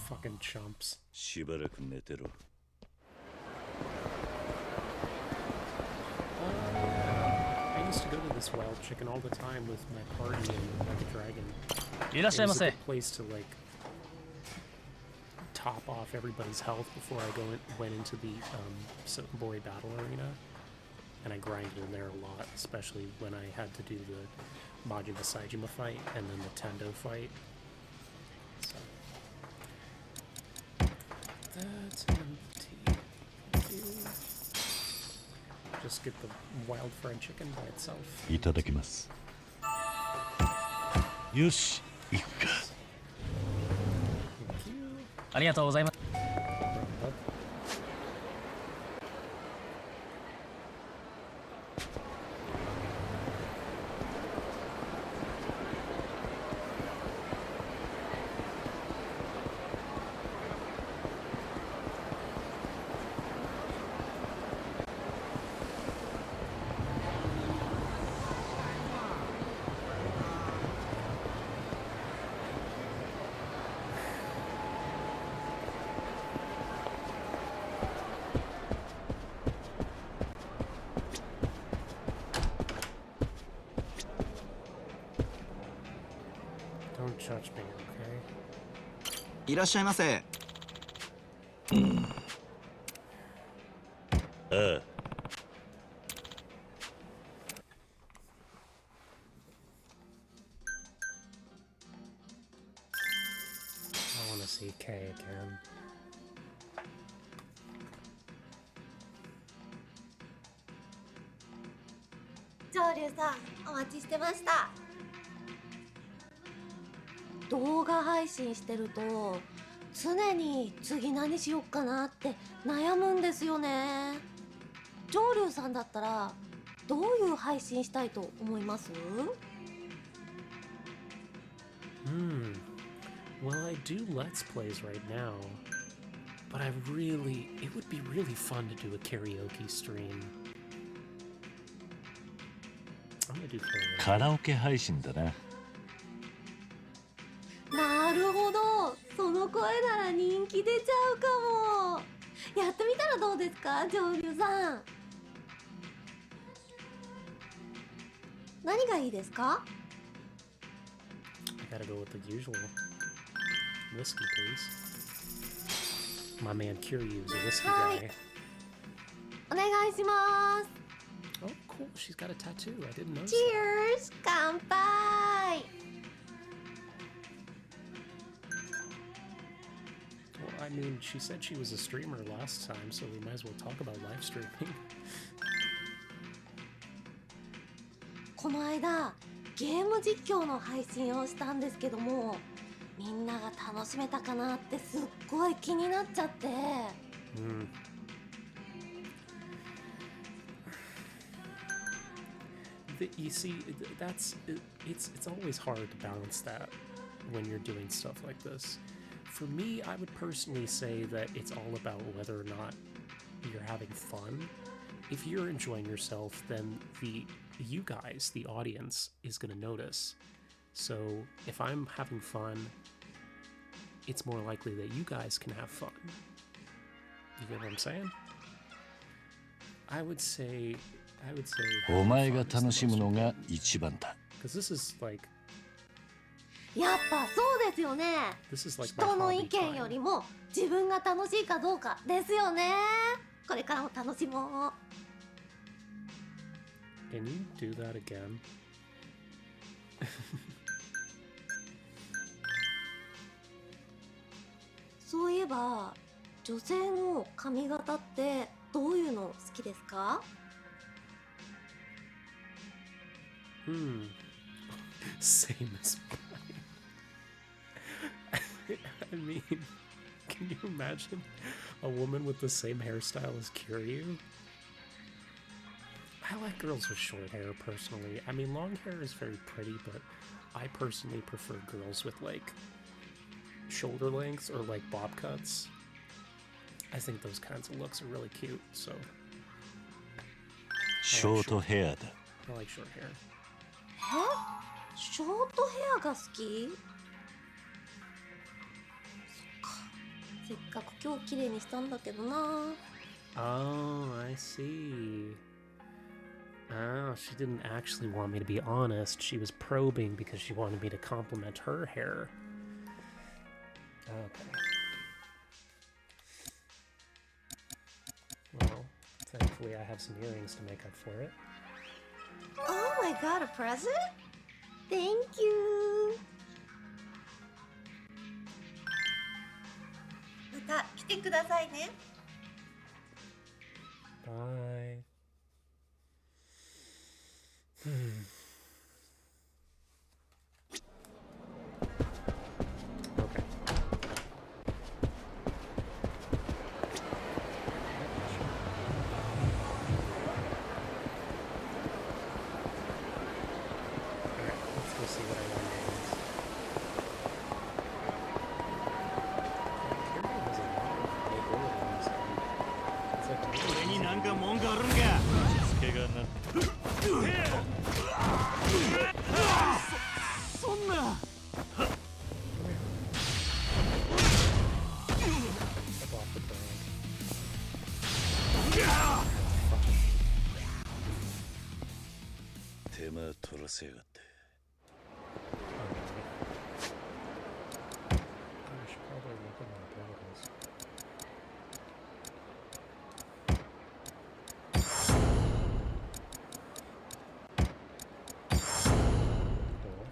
Fucking chumps. しばらく寝てろ。I used to go to this wild chicken all the time with my party and like a dragon. いらっしゃいま It was a せ。 good place to like top off everybody's health before I went into the Boy battle arena, and I grinded in there a lot, especially when I had to do the Majima Saijima fight and then the Tendo fight. So that's empty. Thank you. Just get the wild fried chicken by itself. いただきます。よし、行くか。 Thank you. ありがとうございます。 Don't judge me, okay? いらっしゃいませ。ああ。 I want to see Kay again. 上流さんお待ちしてました。動画配信してると常に次何しよっかなって悩むんですよね。上流さんだったらどういう配信したいと思います？ Well, I do Let's Plays right now, but it would be really fun to do a karaoke stream. I'm gonna do karaoke. カラオケ配信だな。なるほど、その声なら人気出ちゃうかも。やってみたらどうですか、上流さん。何がいいですか？ I gotta go with the usual. Whiskey, please. My man Kiryu's a whiskey guy. お願いします。 Oh, cool. She's got a tattoo. I didn't notice. Cheers! 乾杯! Well, I mean, she said she was a streamer last time, so we might as well talk about live streaming. この間ゲーム実況の配信をしたんですけども、みんなが楽しめたかなってすっごい気になっちゃって。You see, it's always hard to balance that when you're doing stuff like this. For me, I would personally say that it's all about whether or not you're having fun. If you're enjoying yourself, then you guys, the audience, is going to notice. So if I'm having fun, it's more likely that you guys can have fun. You get what I'm saying? I would say お前が楽しむのが一番だ。 Because this is like やっぱそうですよね。 this is like my 人の hobby 意見よ time. りも自分が楽しいかどうかですよね。これからも楽しもう。 Can you do that again? そういえば女性の髪型ってどういうの好きですか？ Same as mine. I mean, can you imagine a woman with the same hairstyle as Kiryu? I like girls with short hair personally. I mean, long hair is very pretty, but I personally prefer girls with like shoulder lengths or like bob cuts. I think those kinds of looks are really cute, so ショートヘアだ。 I like short hair. ショートヘアが好き？そっか。せっかく今日綺麗にしたんだけどな。 Oh, I see. Oh, she didn't actually want me to be honest. She was probing because she wanted me to compliment her hair. Okay. Well, thankfully I have some earrings to make up for it. Oh my god, a present? Thank you. また来てくださいね。 Bye. Okay. Alright, let's go see what I want next. Kiryu has a lot of ability in this game. It's like really 俺になんか文句あるんか。つけがな。そんな。 Step off the brand. 手間取らせやがって。 I should probably look at my abilities. Cool. Okay.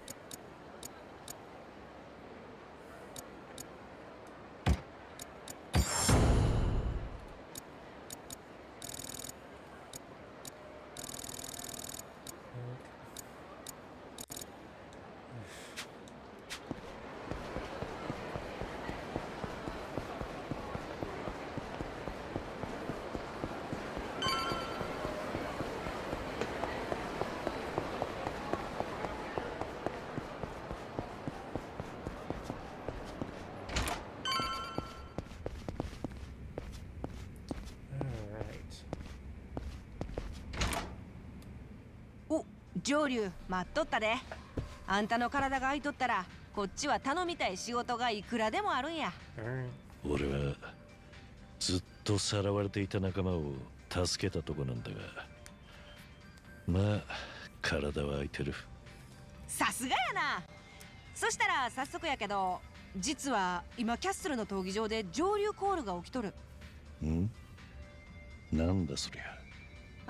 上流待っとったで。あんたの体が空いとったらこっちは頼みたい仕事がいくらでもあるんや。俺はずっとさらわれていた仲間を助けたとこなんだが、まあ体は空いてる。さすがやな。そしたら早速やけど、実は今キャッスルの闘技場で上流コールが起きとる。ん？なんだそりゃ。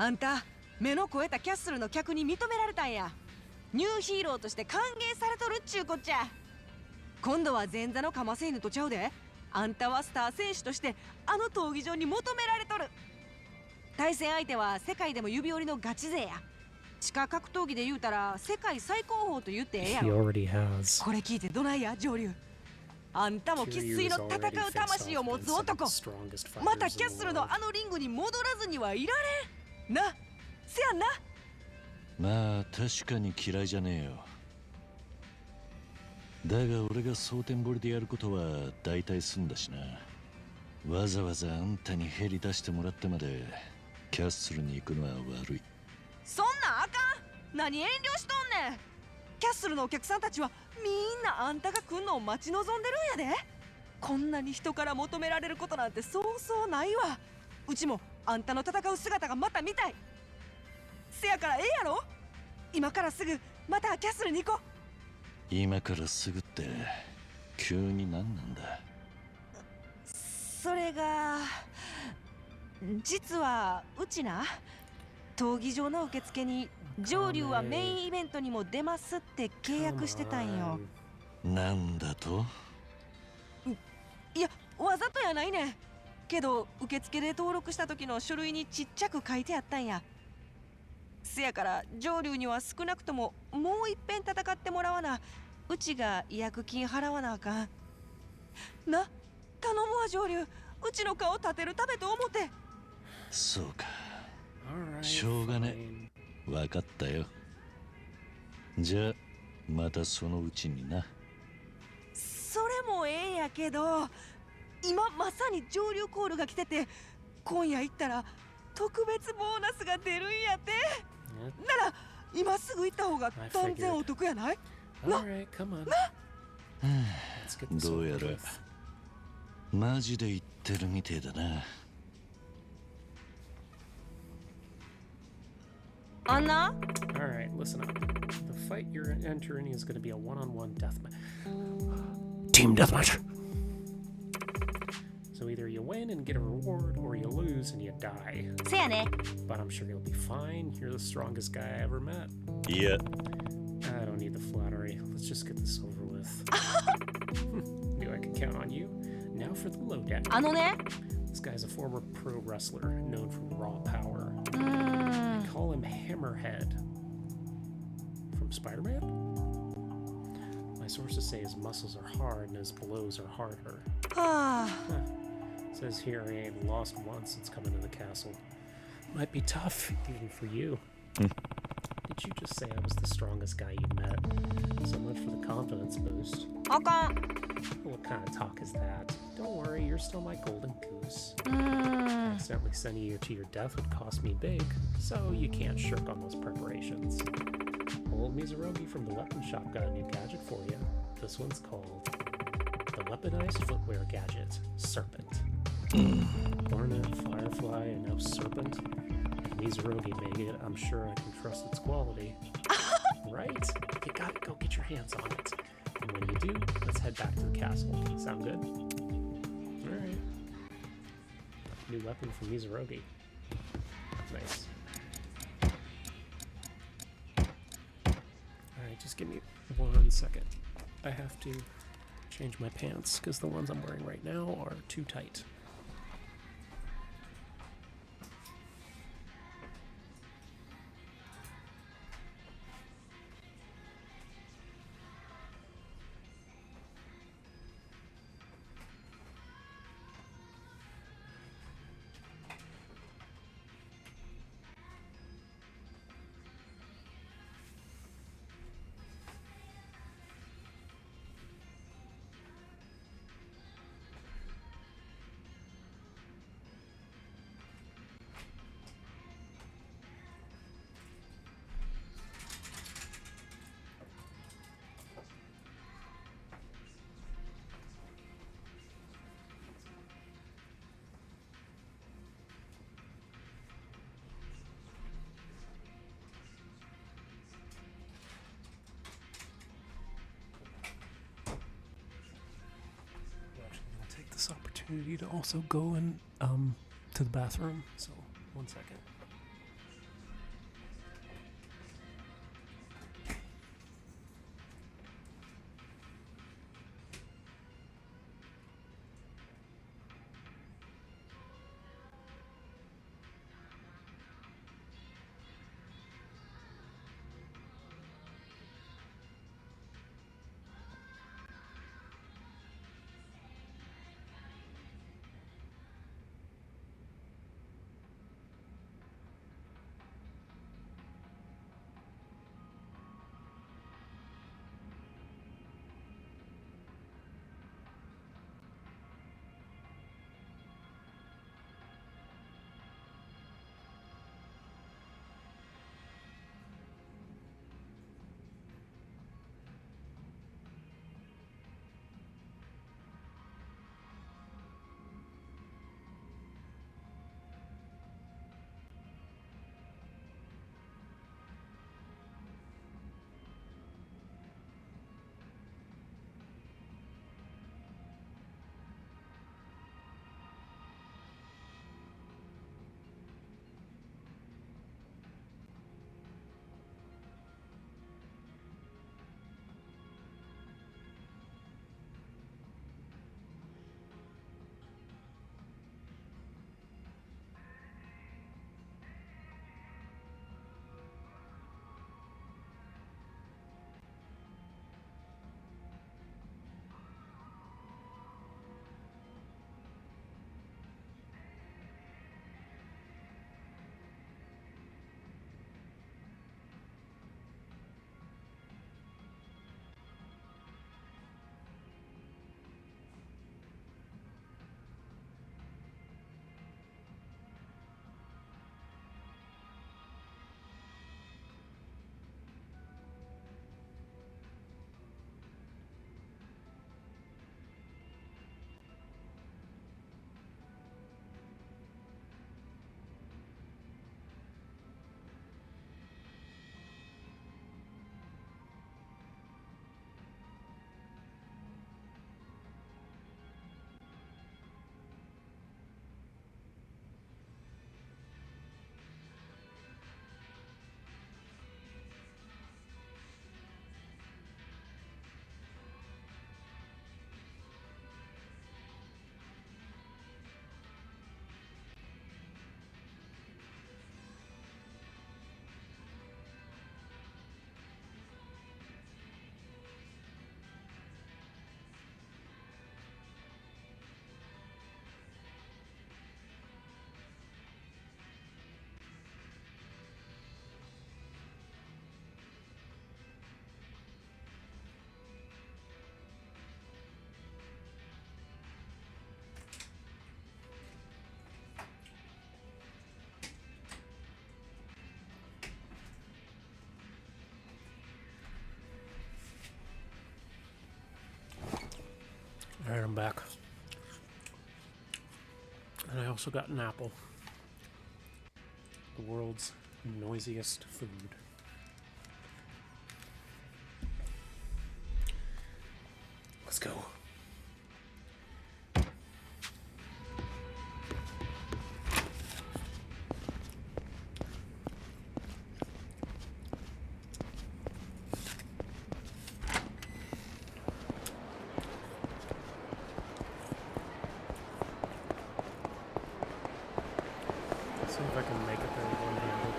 あんた目の肥えたキャッスルの客に認められたんや。ニューヒーローとして歓迎されとるっちゅうこっちゃ。今度は前座のカマセイヌとちゃうで。あんたはスター選手としてあの闘技場に求められとる。対戦相手は世界でも指折りのガチ勢や。地下格闘技で言うたら世界最高峰と言ってええや He ろ。 already has. これ聞いてどないや上流。あんたも生粋の戦う魂を持つ男。またキャッスルのあのリングに戻らずにはいられんな。せやんな。まあ確かに嫌いじゃねえよ。だが俺が蒼天堀でやることは大体済んだしな。わざわざあんたにヘリ出してもらってまでキャッスルに行くのは悪い。そんなんあかん。何遠慮しとんねん。キャッスルのお客さんたちはみんなあんたが来んのを待ち望んでるんやで。こんなに人から求められることなんてそうそうないわ。うちもあんたの戦う姿がまた見たい。せやからええやろ。今からすぐまたキャッスルに行こう。今からすぐって急に何なんだ。それが実はうちな、闘技場の受付に上流はメインイベントにも出ますって契約してたんよ。なんだと？いやわざとやないねんけど、受付で登録した時の書類にちっちゃく書いてあったんや。せやから上流には少なくとももう一遍戦ってもらわな、うちが違約金払わなあかんな。頼むわ上流、うちの顔立てるためと思って。そうか、しょうがねえ。わかったよ。じゃあまたそのうちにな。それもええんやけど、今まさに上流コールが来てて、今夜行ったら特別ボーナスが出るんやって。なら今すぐ行った方が断然お得やない？な、どうやらマジで言ってるみてえだな。あんな Alright, listen up. The fight you're entering is going to be a one-on-one deathmatch. Team deathmatch! So either you win and get a reward, or you lose and you die. せやね。 But I'm sure you'll be fine. You're the strongest guy I ever met. Yeah. I don't need the flattery. Let's just get this over with. Knew I could count on you. Now for the lowdown. あのね。 This guy's a former pro wrestler known for raw power. They call him Hammerhead. From Spider-Man? My sources say his muscles are hard and his blows are harder. Says here he ain't lost once since coming to the castle. Might be tough, even for you. Did you just say I was the strongest guy you met? So much for the confidence boost. あかん。 What kind of talk is that? Don't worry, you're still my golden goose. Accidentally sending you to your death would cost me big, so you can't shirk on those preparations. Old Mizurogi from the weapon shop got a new gadget for you. This one's called the Weaponized Footwear Gadget, Serpent. Hornet, Firefly, and now Serpent. If Mizurogi made it, I'm sure I can trust its quality. Right? You gotta go get your hands on it. And when you do, let's head back to the castle. Sound good? Alright. New weapon from Mizurogi. Nice. Alright, just give me 1 second. I have to change my pants because the ones I'm wearing right now are too tight. opportunity to also go and to the bathroom. So 1 second. Alright, I'm back. And I also got an apple. The world's noisiest food. Let's go. See if I can make it there one-handed.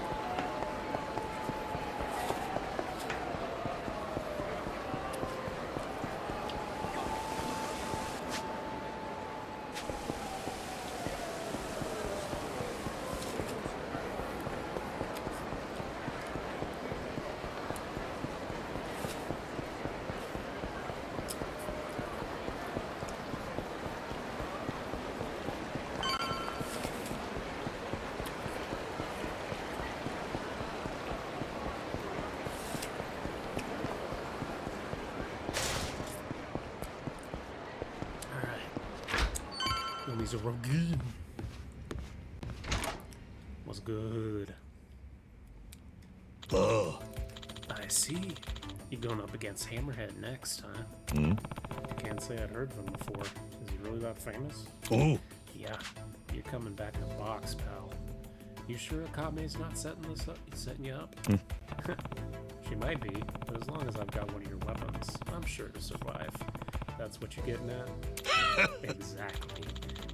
These are Rogin. What's good? Oh. I see. You're going up against Hammerhead next, huh? Hmm? Can't say I'd heard of him before. Is he really that famous? Oh, Yeah, you're coming back in a box, pal. You sure Akame's not setting you up? She might be, but as long as I've got one of your weapons, I'm sure to survive. That's what you're getting at? Exactly.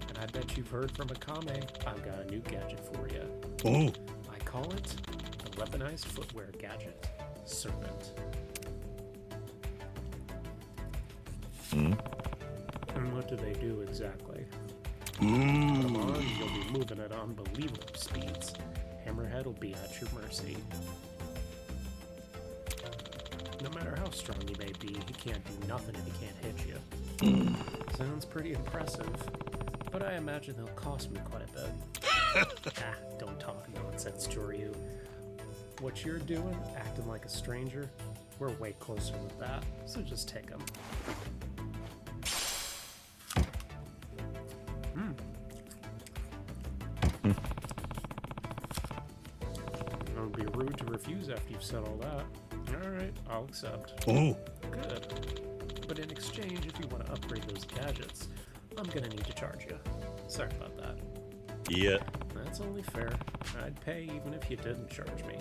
And I bet you've heard from Akame. I've got a new gadget for you. oh, I call it the weaponized footwear gadget, Serpent. And what do they do exactly? Come on, you'll be moving at unbelievable speeds. Hammerhead will be at your mercy. No matter how strong you may be, he can't do nothing if he can't hit you. Sounds pretty impressive, but I imagine he'll cost me quite a bit. Don't talk nonsense, Joryu. What you're doing, acting like a stranger, we're way closer with that, so just take him. It would be rude to refuse after you've said all that. Alright, I'll accept. oh. Good. But in exchange, if you want to upgrade those gadgets, I'm gonna need to charge you. Sorry about that. Yeah. That's only fair. I'd pay even if you didn't charge me.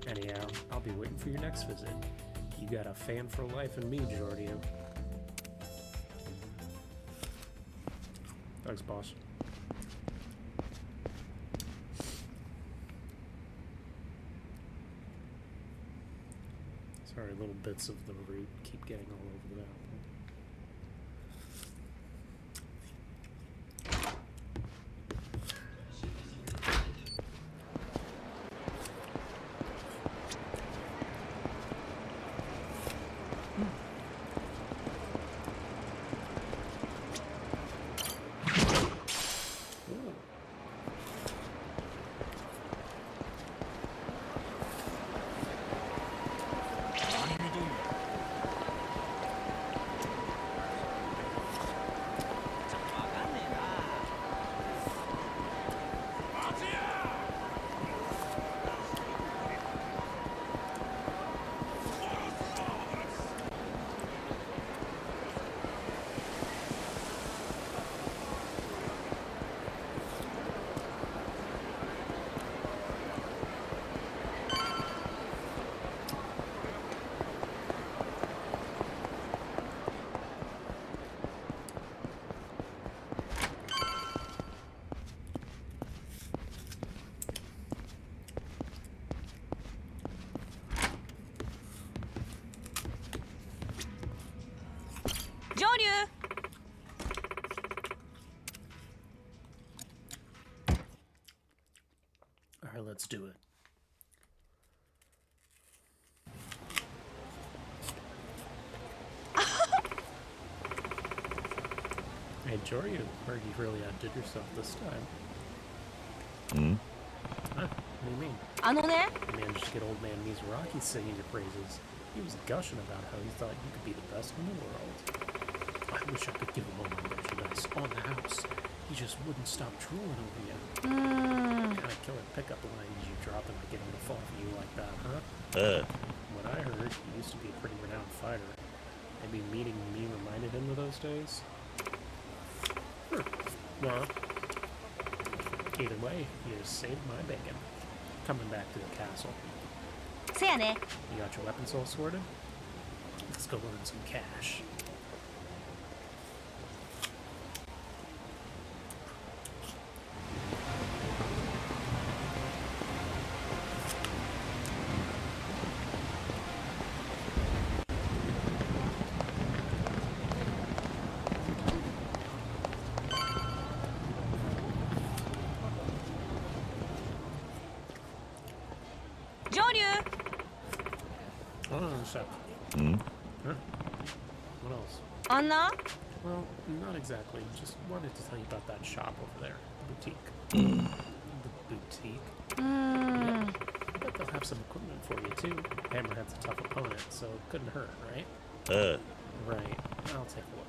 Anyhow, I'll be waiting for your next visit. You got a fan for life in me, Jordio. Thanks, boss. Sorry, little bits of the root keep getting all over the apple. Alright, let's do it. Hey, Joryu, heard you really outdid yourself this time. Huh? What do you mean? You managed to get old man Mizuraki singing your praises. He was gushing about how he thought you could be the best in the world. I wish I could give him all my merchandise on the house. He just wouldn't stop drooling over you. What kind of killer pickup line did you drop him to get him to fall for you like that, huh? What I heard, he used to be a pretty renowned fighter. Maybe meeting me reminded him of those days? Well, either way, you saved my bacon. Coming back to the castle. You got your weapons all sorted? Let's go earn some cash. Hold on a sec. Huh? What else? Anna? Well, not exactly. Just wanted to tell you about that shop over there. The boutique. The boutique? Yeah. I bet they'll have some equipment for you, too. Hammerhead's a tough opponent, so it couldn't hurt, right? Right. I'll take a look.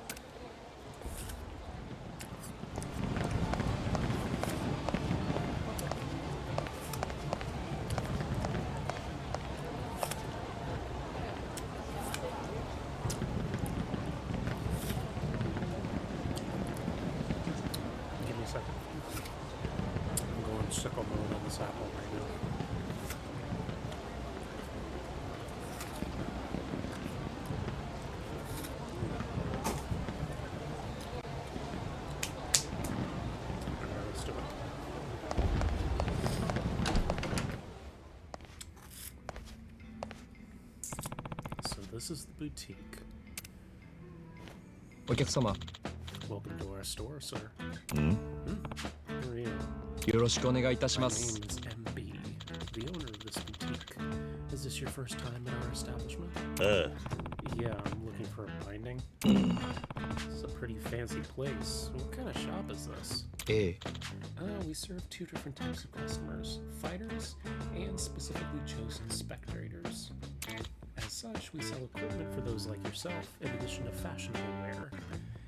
sicko mode on this apple right now. Alright, let's do it. So this is the boutique. お客様、 Welcome to our store, sir. うん Who are you? よろしくお願いいたし My ます name is MB, the owner of this boutique. Is this your first time at our establishment? あ Yeah, I'm looking for a binding. It's a pretty fancy place. What kind of shop is this? ええ We serve two different types of customers, fighters and specifically chosen spectators. As such, we sell equipment for those like yourself, in addition to fashionable wear.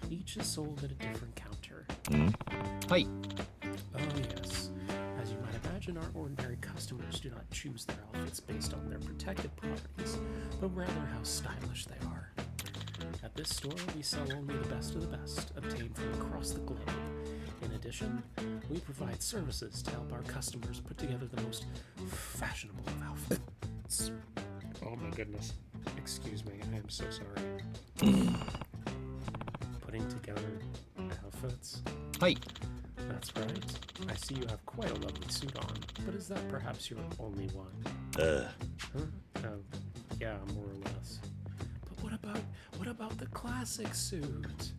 Each is sold at a different counter. うん はい Oh yes. As you might imagine, our ordinary customers do not choose their outfits based on their protected properties, but rather how stylish they are. At this store, we sell only the best of the best, obtained from across the globe. In addition, we provide services to help our customers put together the most fashionable of outfits. Oh my goodness. Excuse me, I am so sorry. Putting together outfits? はい That's right. I see you have quite a lovely suit on, but is that perhaps your only one? あ Huh? Yeah, more or less. But what about the classic suit?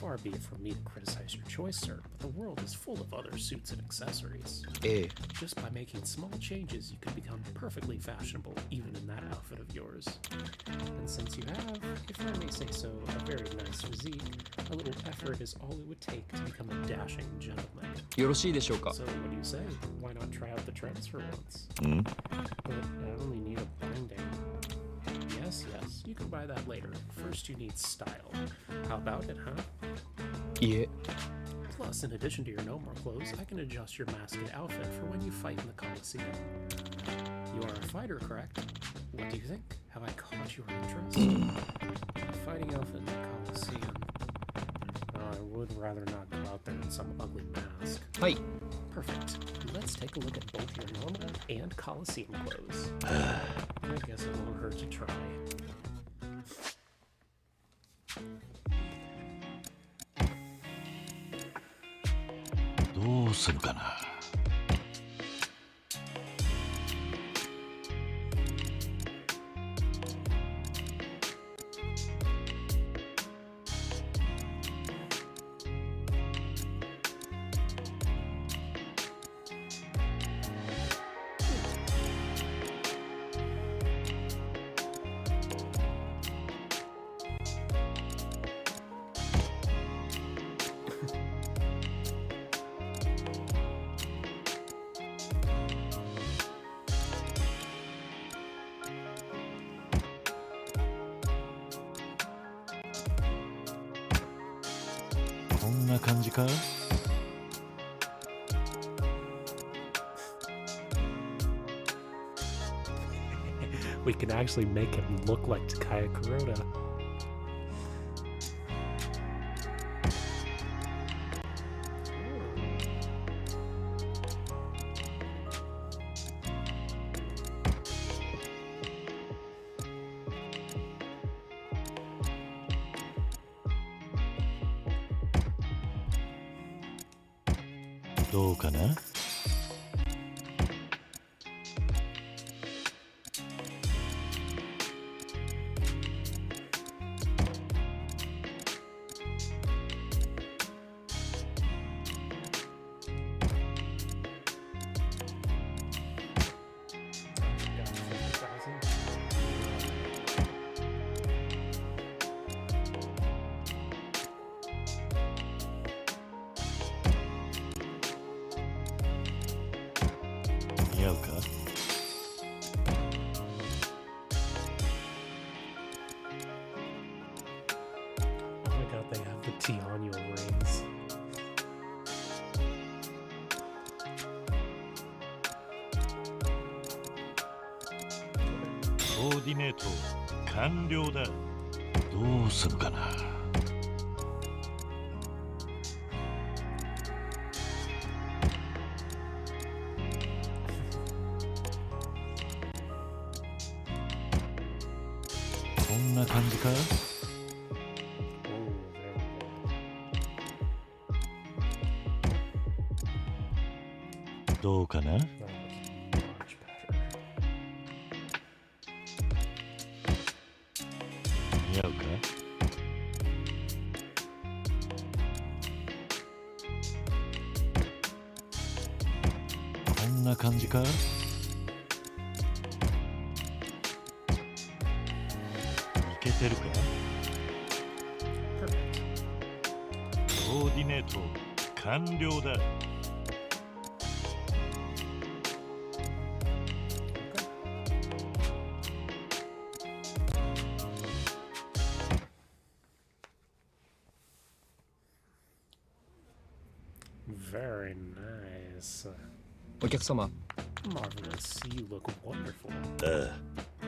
Far be it from me to criticize your choice, sir, but the world is full of other suits and accessories. ええ Just by making small changes, you can become perfectly fashionable, even in that outfit of yours. And since you have, if I may say so, a very nice physique, a little effort is all it would take to become a dashing gentleman. よろしいでしょうか So what do you say? Why not try out the trends for once? うん But I only need a binding. Yes, you can buy that later. First you need style. How about it, huh? いえ Plus, in addition to your no more clothes, I can adjust your mask and outfit for when you fight in the Coliseum. You are a fighter, correct? What do you think? Have I caught your interest? A fighting outfit in the Coliseum. I would rather not go out there in some ugly mask. はい Perfect. Let's take a look at both your normal and Coliseum clothes. I guess it won't hurt to try.「どうするかな」こんな感じか We can actually make him look like Takaya Kuroda.「どうかな」 似合うか Oh my god, they have the Tianyo rings. コーディネート完了だ。どうするかな。な感じか？ Oh, there we go. どうかな？ That looks much better. 似合うか？こんな感じか？いけてるか？ Perfect. コーディネート完了だ。Very nice. お客様、 Marvelous. You look wonderful. あ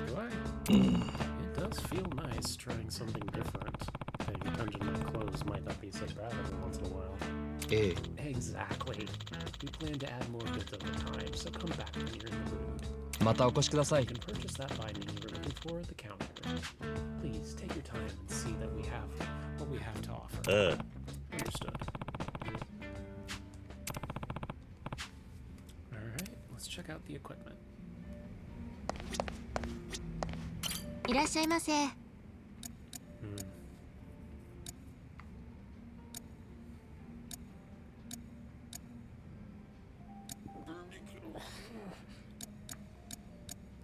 Do I? It does feel nice trying something different. Paying attention to clothes might not be so bad every once in a while. ええ、 Exactly. We plan to add more goods over time, so come back when you're in the mood. またお越しくださ You い。 can purchase that binding you were looking for at the counter. Please take your time and see that we have what we have to offer. あ Understood. Alright, let's check out the equipment. いらっしゃいませ。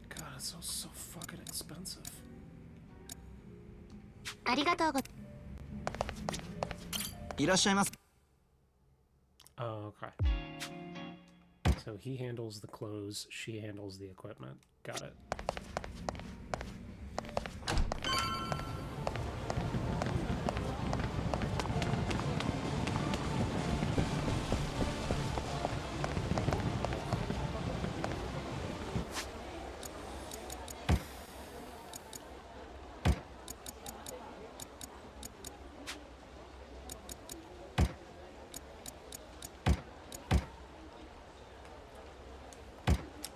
God, it's so fucking expensive. ありがとうごいらっしゃいます。 Oh, okay. So he handles the clothes, she handles the equipment. Got it.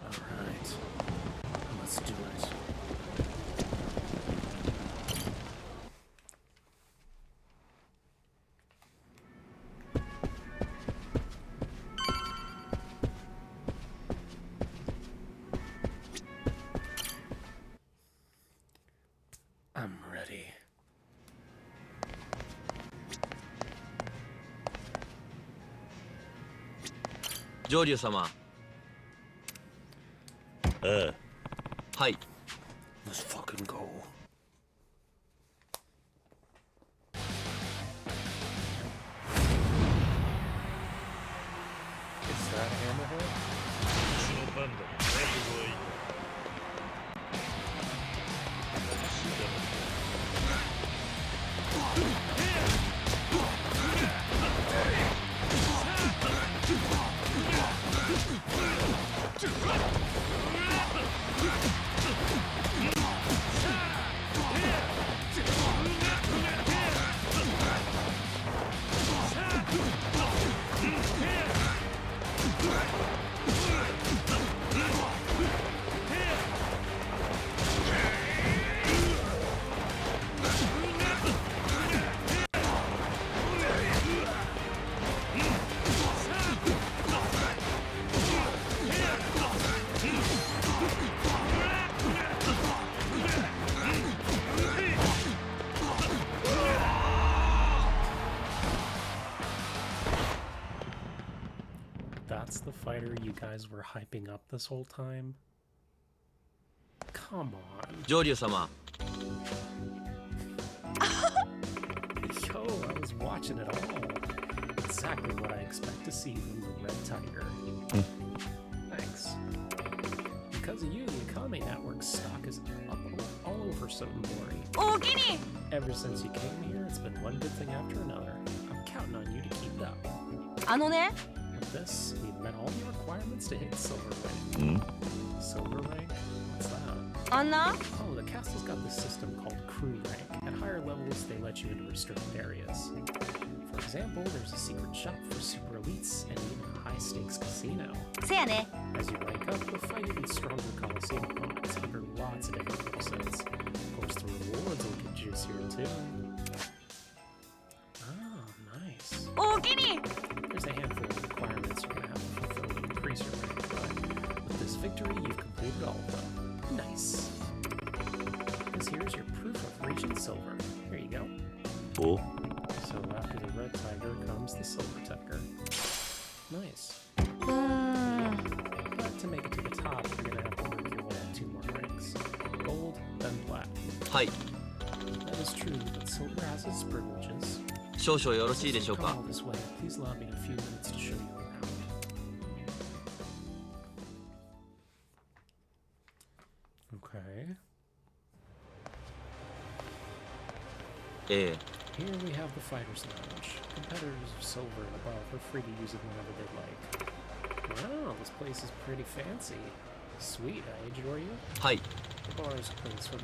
Alright. Let's do it. I'm ready. 上流様。ああはい。 Let's fucking go. Is that Hammerhead? うちの番だ。覚悟はいいか？That's the fighter you guys were hyping up this whole time? Come on. 上流様。 Yo, I was watching it all. Exactly what I expect to see from the Red Tiger. Thanks. Because of you, the Akame Network's stock is up all over Sotenbori. おおきに。 Ever since you came here, it's been one good thing after another. I'm counting on you to keep it up. あのね。 With this, we've met all the requirements to hit Silver Rank. Silver Rank? What's that? あんな。 Oh, the castle's got this system called Crew Rank. At higher levels, they let you into restricted areas. For example, there's a secret shop for super elites and even a high-stakes casino. せやね。 As you rank up, you'll fight even stronger Coliseum opponents under lots of different rule sets. Of course, the rewards will get here too. Oh, nice. Oh, Kenny! There's a handful of requirements you're gonna have to fulfill to increase your rank, but with this victory, you've completed all of them. Nice. Because here's your proof of reaching silver. Here you go. Oh? So after the red tiger comes the silver tiger. Nice. But to make it to the top, you're gonna have to work your way up 2 more ranks. Gold, then black. はい That is true, but silver has its privileges. 少々よろしいでしょう Come か all this way. Please allow me a few minutes to show you around. Okay. ええ Here we have the Fighter's Lounge. Competitors of silver and above are free to use it whenever they like. Wow, this place is pretty fancy. Sweet, eh, Joryu? はい The bar is a place where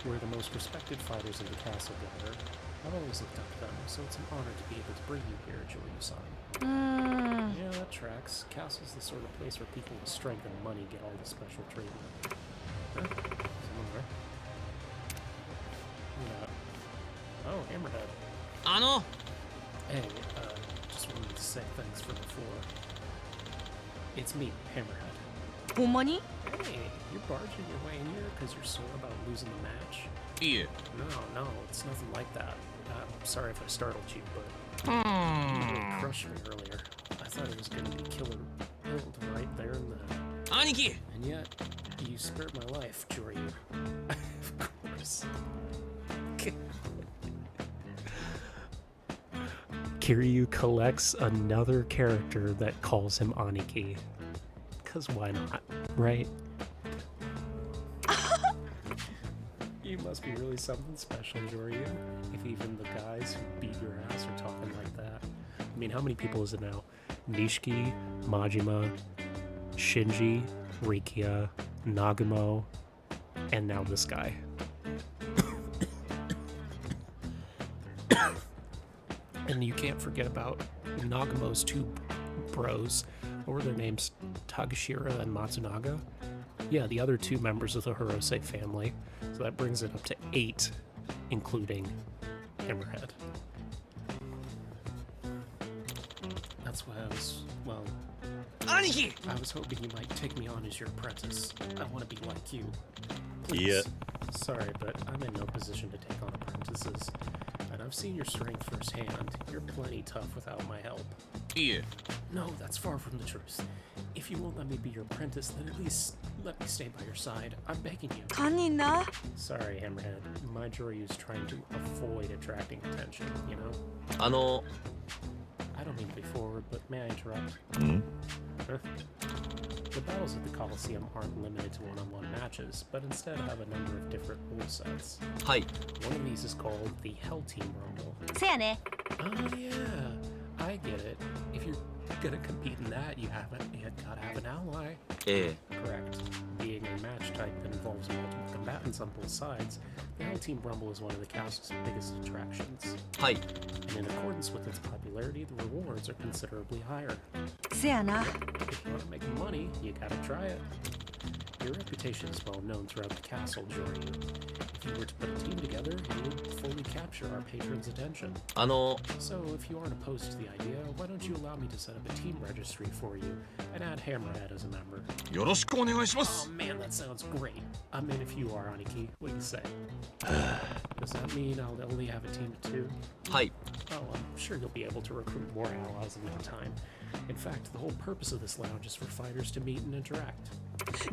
where the most respected fighters in the castle gather. I've always looked up to them, so it's an honor to be able to bring you here, Joryu-san. Yeah, that tracks. Castle's the sort of place where people with strength and money get all the special treatment. Huh? Someone there? Oh, Hammerhead. あの Hey, just wanted to say thanks for before. It's me, Hammerhead. ほんまに Hey, you're barging your way in here because you're sore about losing the match? いえ No, it's nothing like that. I'm sorry if I startled you, but you really crushed me earlier. I thought it was going to be killed right there and then. 兄貴 And yet, you spared my life, Joryu. Of course. Kiryu collects another character that calls him Aniki. Because why not, right? You must be really something special, Joryu. If even the guys who beat your ass are talking like that. I mean, how many people is it now? Nishiki, Majima, Shinji, Rikia, Nagumo, and now this guy. And you can't forget about Nagumo's 2 bros. What were their names? Tagashira and Matsunaga? Yeah, the other 2 members of the Hirose family. So that brings it up to 8, including Hammerhead. That's why I was, well... 兄貴 I was hoping you might take me on as your apprentice. I want to be like you. Please. Yeah. Sorry, but I'm in no position to take on apprentices. And I've seen your strength firsthand. You're plenty tough without my help. いえ No, that's far from the truth. If you won't let me be your apprentice, then at least let me stay by your side. I'm begging you. 堪忍な Sorry, Hammerhead. My Joryu's trying to avoid attracting attention, you know? あの I don't mean to be forward, but may I interrupt? Hmm? Huh? The battles at the Coliseum aren't limited to one-on-one matches, but instead have a number of different rule sets. はい One of these is called the Hell Team Rumble. せやね Oh yeah, I get it. If you're gonna compete in that, you gotta have an ally. ええ Correct. Being a match type that involves multiple combatants on both sides, the Hell Team Rumble is one of the castle's biggest attractions. はい And in accordance with its popularity, the rewards are considerably higher. せやな If you want to make money, you gotta try it. Your reputation is well known throughout the castle, Joryu. If you were to put a team together, you would fully capture our patron's attention. あの So, if you aren't opposed to the idea, why don't you allow me to set up a team registry for you and add Hammerhead as a member? よろしくお願いします Oh man, that sounds great. I'm in if you are, Aniki. What do you say? Does that mean I'll only have a team of 2? はい Oh, I'm sure you'll be able to recruit more allies in no time. In fact, the whole purpose of this lounge is for fighters to meet and interact.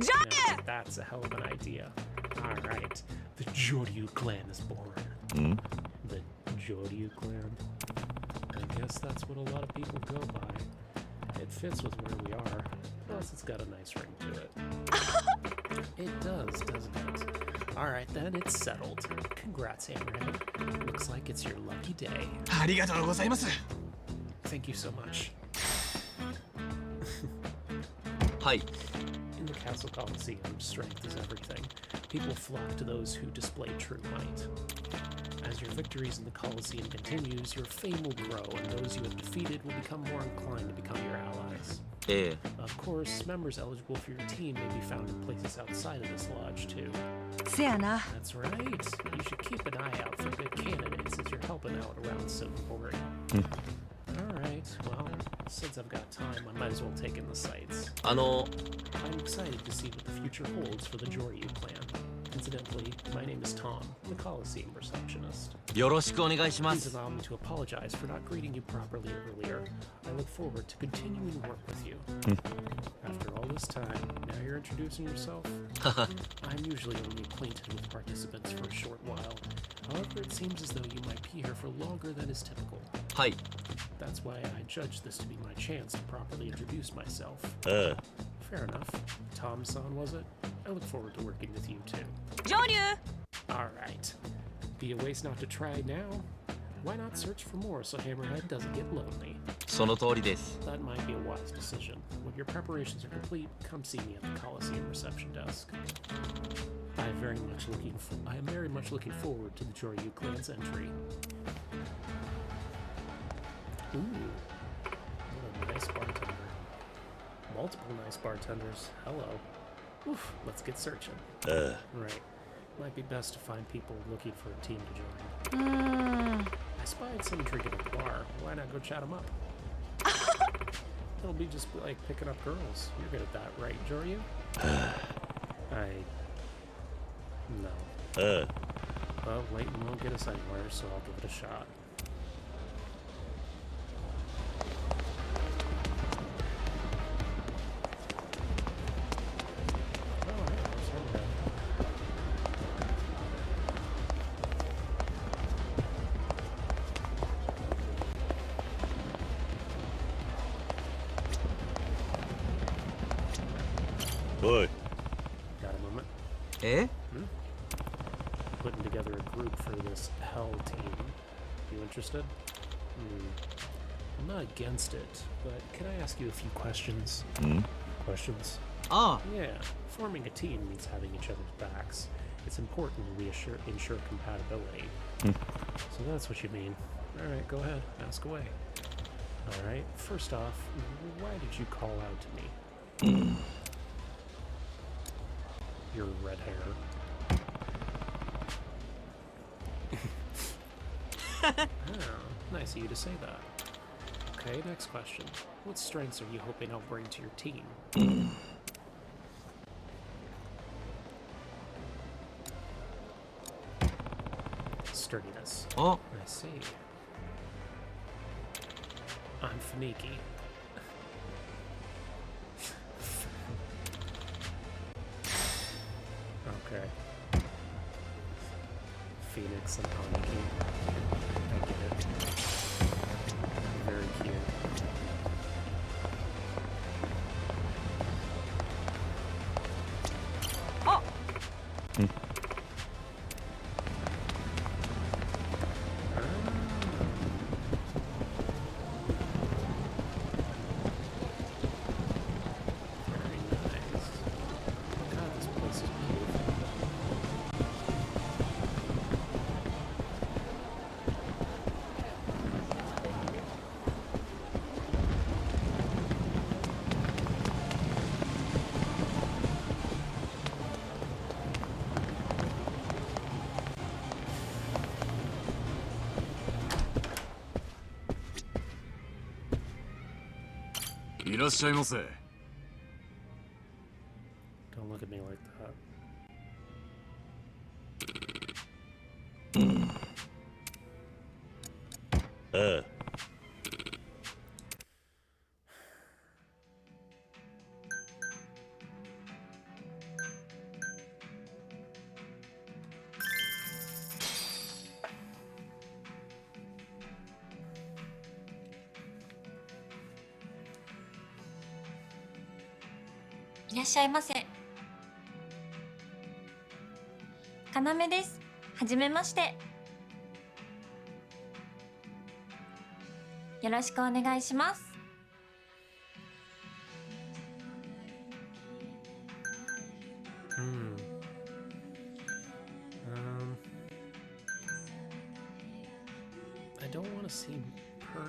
じゃ Now, that's a hell of an idea. Alright, the Joryu clan is born. Hmm? The Joryu clan? I guess that's what a lot of people go by. It fits with where we are. Plus, it's got a nice ring to it. It does, doesn't it? Alright then, it's settled. Congrats, Hammerhead. Looks like it's your lucky day. ありがとうございます Thank you so much. はい In the Castle Coliseum, strength is everything. People flock to those who display true might. As your victories in the Coliseum continues, your fame will grow, and those you have defeated will become more inclined to become your allies. Eh. Of course, members eligible for your team may be found in places outside of this lodge, too. せやな。 That's right. You should keep an eye out for good candidates as you're helping out around Silverbury. Alright, well, since I've got time, I might as well take in the sights. I'm excited to see what the future holds for the Joryu clan. Incidentally, my name is Tom, the Coliseum receptionist. よろしくお願いしま Please す。 allow me to apologize for not greeting you properly earlier. I look forward to continuing to work with you. After all this time, now you're introducing yourself? I'm usually only acquainted with participants for a short while. However, it seems as though you might be here for longer than is typical. はい。 That's why I judge this to be my chance to properly introduce myself. Fair enough. Tom-san, was it? I look forward to working with you too. 上流 Alright. Be a waste not to try now. Why not search for more so Hammerhead doesn't get lonely? その通りです。 That might be a wise decision. When your preparations are complete, come see me at the Coliseum reception desk. I am very much looking forward to the Joryu clan's entry. Ooh, what a nice bartender. Multiple nice bartenders. Hello. Oof, let's get searching. Right. Might be best to find people looking for a team to join. I spied some drinking at the bar. Why not go chat them up? It'll be just like picking up girls. You're good at that, right, Joryu? No. Well, waiting won't get us anywhere, so I'll give it a shot. Boy. Got a moment? え Putting together a group for this hell team. You interested? I'm not against it, but can I ask you a few questions? Questions? あ Yeah, forming a team means having each other's backs. It's important we ensure compatibility. So that's what you mean. Alright, go ahead, ask away. Alright, first off, why did you call out to me? Your red hair. Oh, nice of you to say that. Okay, next question. What strengths are you hoping I'll bring to your team? Sturdiness. あ I see. I'm finicky. Okay. Phoenix and Haniki. I get it. Very cute. Oh! Very nice. God, this place is beautiful. Don't look at me like that. Ah. I いらっしゃいませ。かなめです。はじめまして。よろしくお願いします。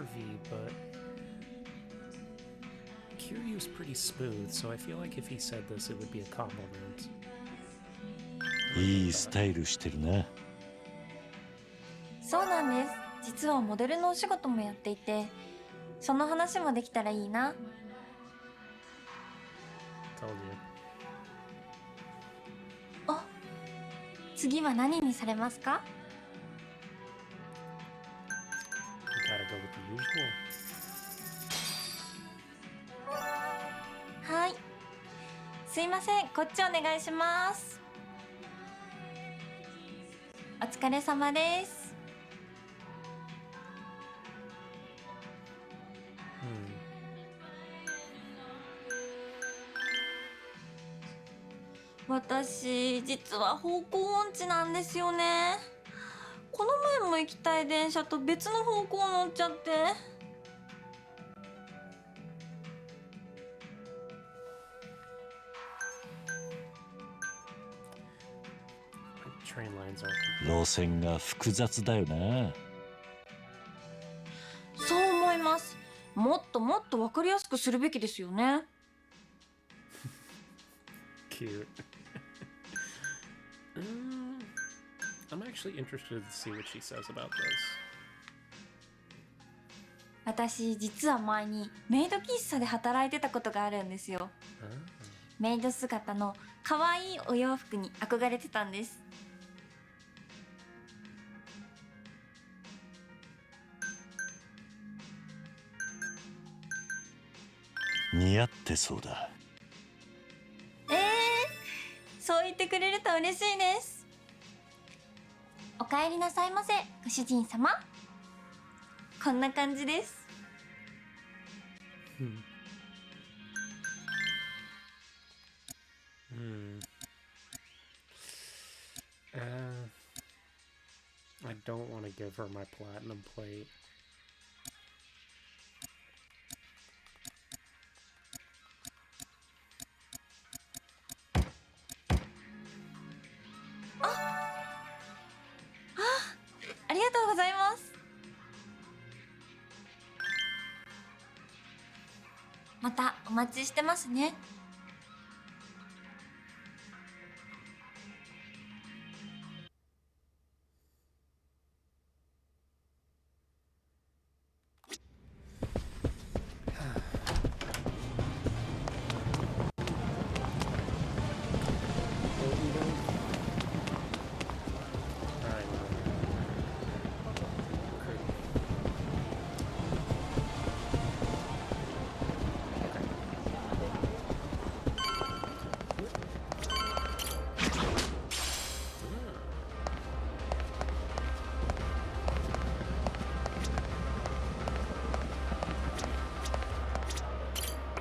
curvy, but Kiryu's pretty smooth, so I feel like if he said this, it would be a compliment. いいスタイルしてるな。そうなんです。実はモデルのお仕事もやっていて、その話もできたらいいな。Told you. お、次は何にされますか？ You gotta go with the usual. はい。すいません、こっちお願いします。お疲れ様です。私、実は方向音痴なんですよね。この前も行きたい電車と別の方向乗っちゃって。Train lines are 路線が複雑だよな。そう思います。もっともっと分かりやすくするべきですよね。cute. I'm actually interested to see what she says about this. 私、実は前にメイド喫茶で働いてたことがあるんですよ。メイド姿の可愛いお洋服に憧れてたんです。似合ってそうだ。そう言ってくれると嬉しいです。お帰りなさいませ、ご主人様。こんな感じです。I don't want to give her my platinum plate. Ah, またお待ちしてますね。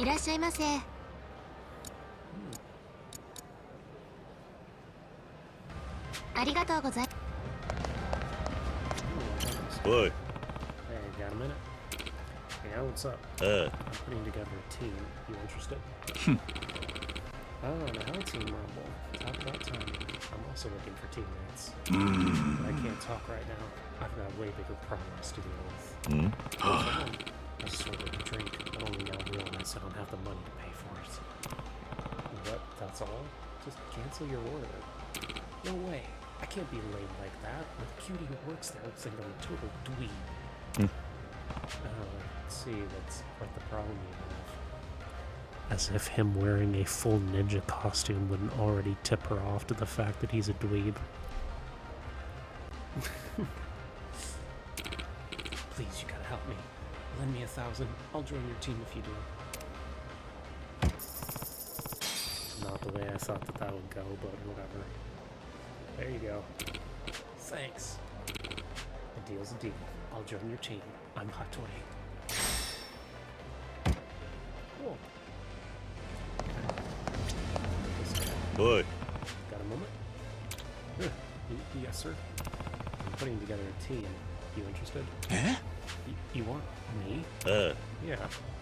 いらっしゃいませ。ありがとうございます。おい。Hey, got a minute? Yeah, what's up? I'm putting together a team. You interested? Oh, the Hell Team Rumble. Talk about timing. I'm also looking for teammates. But I can't talk right now. I've got way bigger problems to deal with. I just ordered a drink, but only now realize I don't have the money to pay for it. What? That's all? Just cancel your order. No way. I can't be lame like that. With the cutie who works there looks like I'm a total dweeb. Let's see, that's quite the problem you have. As if him wearing a full ninja costume wouldn't already tip her off to the fact that he's a dweeb. Please, you gotta help me. Lend me 1,000. I'll join your team if you do. Not the way I thought that would go, but whatever. There you go. Thanks. A deal's a deal. I'll join your team. I'm Hot 20. Cool. Boy. Got a moment? Yes, sir. I'm putting together a team. You interested? Eh? You want me? Yeah.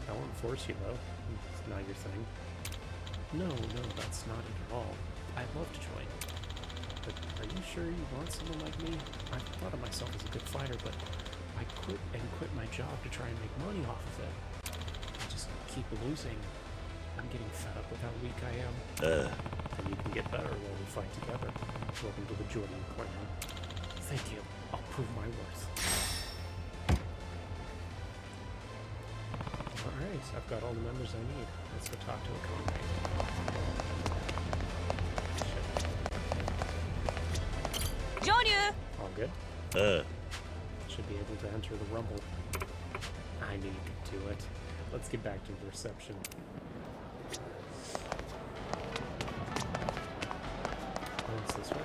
I won't force you, though. It's not your thing. No, that's not it at all. I'd love to join. But are you sure you want someone like me? I thought of myself as a good fighter, but I quit my job to try and make money off of it. I just keep losing. I'm getting fed up with how weak I am. And you can get better while we fight together. Welcome to the Jordan clan. Thank you. I'll prove my worth. Alright, I've got all the members I need. Let's go talk to a convict. Joryu! All good? Should be able to enter the rumble. I knew you could do it. Let's get back to the reception. Oh, it's this way?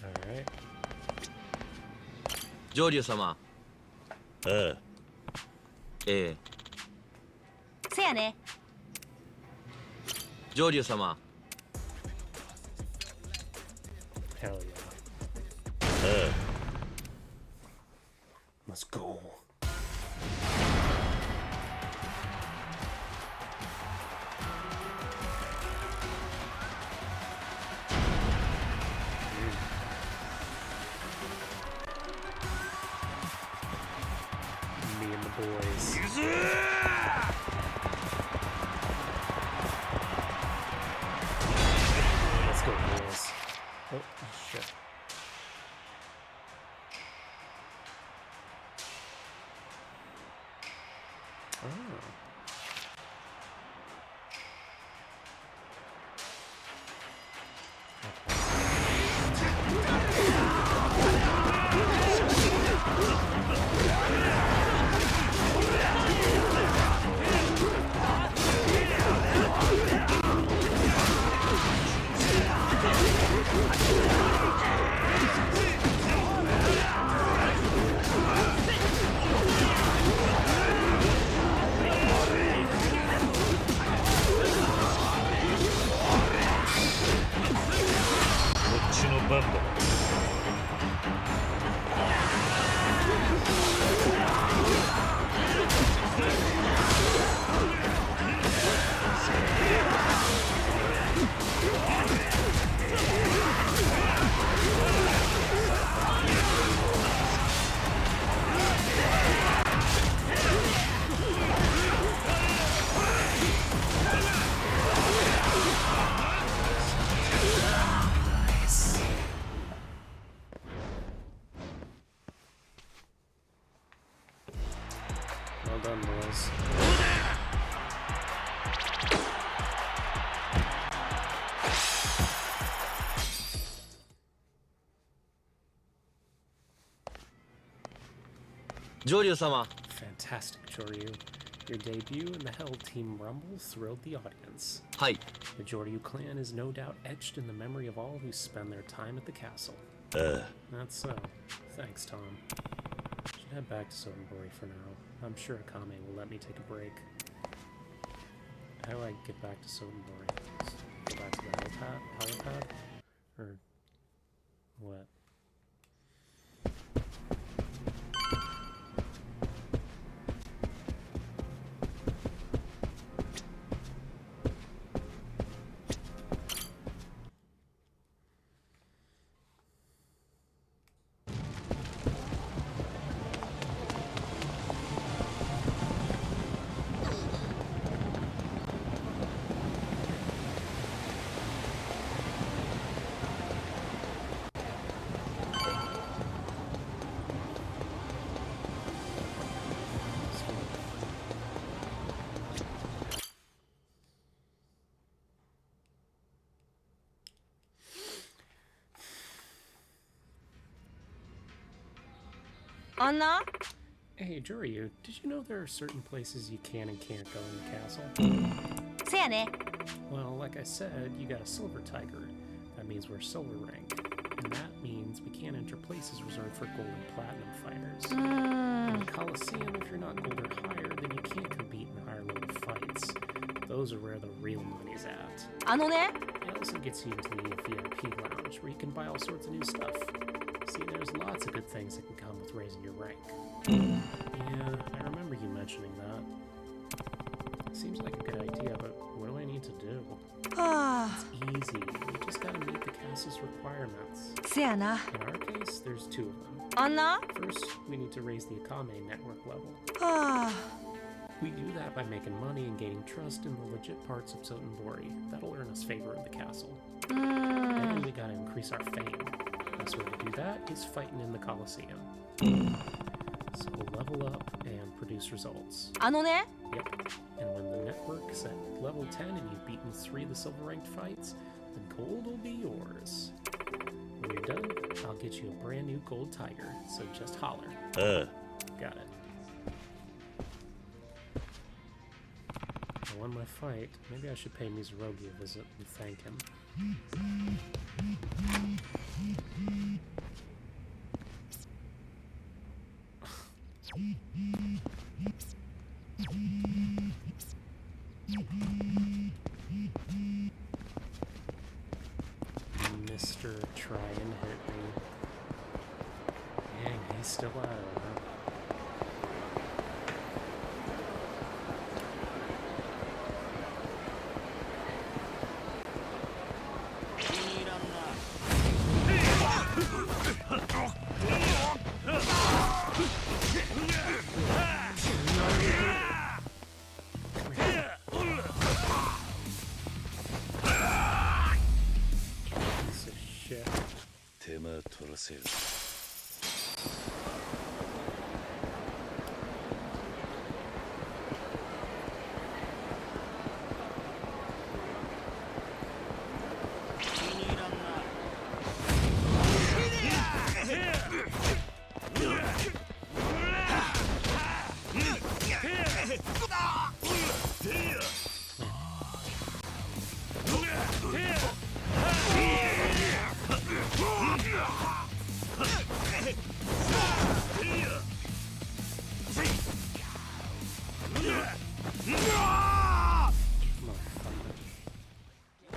Alright. 上流様。あええ。せやね。上流様。 Hell yeah. Let's go. Me and the boys. Let's go, boys. Oh, shit. Well done, boys. Joryu様。 Fantastic, Joryu. Your debut in the Hell Team Rumble thrilled the audience. はい。 The Joryu clan is no doubt etched in the memory of all who spend their time at the castle. That's so. Thanks, Tom. Should head back to Sotenbori for now. I'm sure Akame will let me take a break. How do I get back to Sotenbori? Go back to the helipad? Or what? Anna? Hey, Joryu, did you know there are certain places you can and can't go in the castle? せやね。 Well, like I said, you got a silver tiger. That means we're silver rank. And that means we can't enter places reserved for gold and platinum fighters. In the Coliseum, if you're not gold or higher, then you can't compete in higher level fights. Those are where the real money's at. あのね。 It also gets you into the VIP lounge, where you can buy all sorts of new stuff. See, there's there's lots of good things that can come with raising your rank. Yeah, I remember you mentioning that. Seems like a good idea, but what do I need to do? It's easy. You just gotta meet the castle's requirements. せやな。 In our case, there's two of them. あんな First, we need to raise the Akame network level. はあ。 We do that by making money and gaining trust in the legit parts of Sotenbori. That'll earn us favor in the castle. And we gotta increase our fame. Best way to do that is fighting in the Coliseum. So level up and produce results. あのね。 Yep. And when the network's at level 10 and you've beaten 3 of the silver ranked fights, the gold will be yours. When you're done, I'll get you a brand new gold tiger, so just holler. Got it. I won my fight. Maybe I should pay Mizurogi a visit and thank him. Mr. Try and hit me. Dang, he's still at it, huh? Piece of shit. 手間取らせる。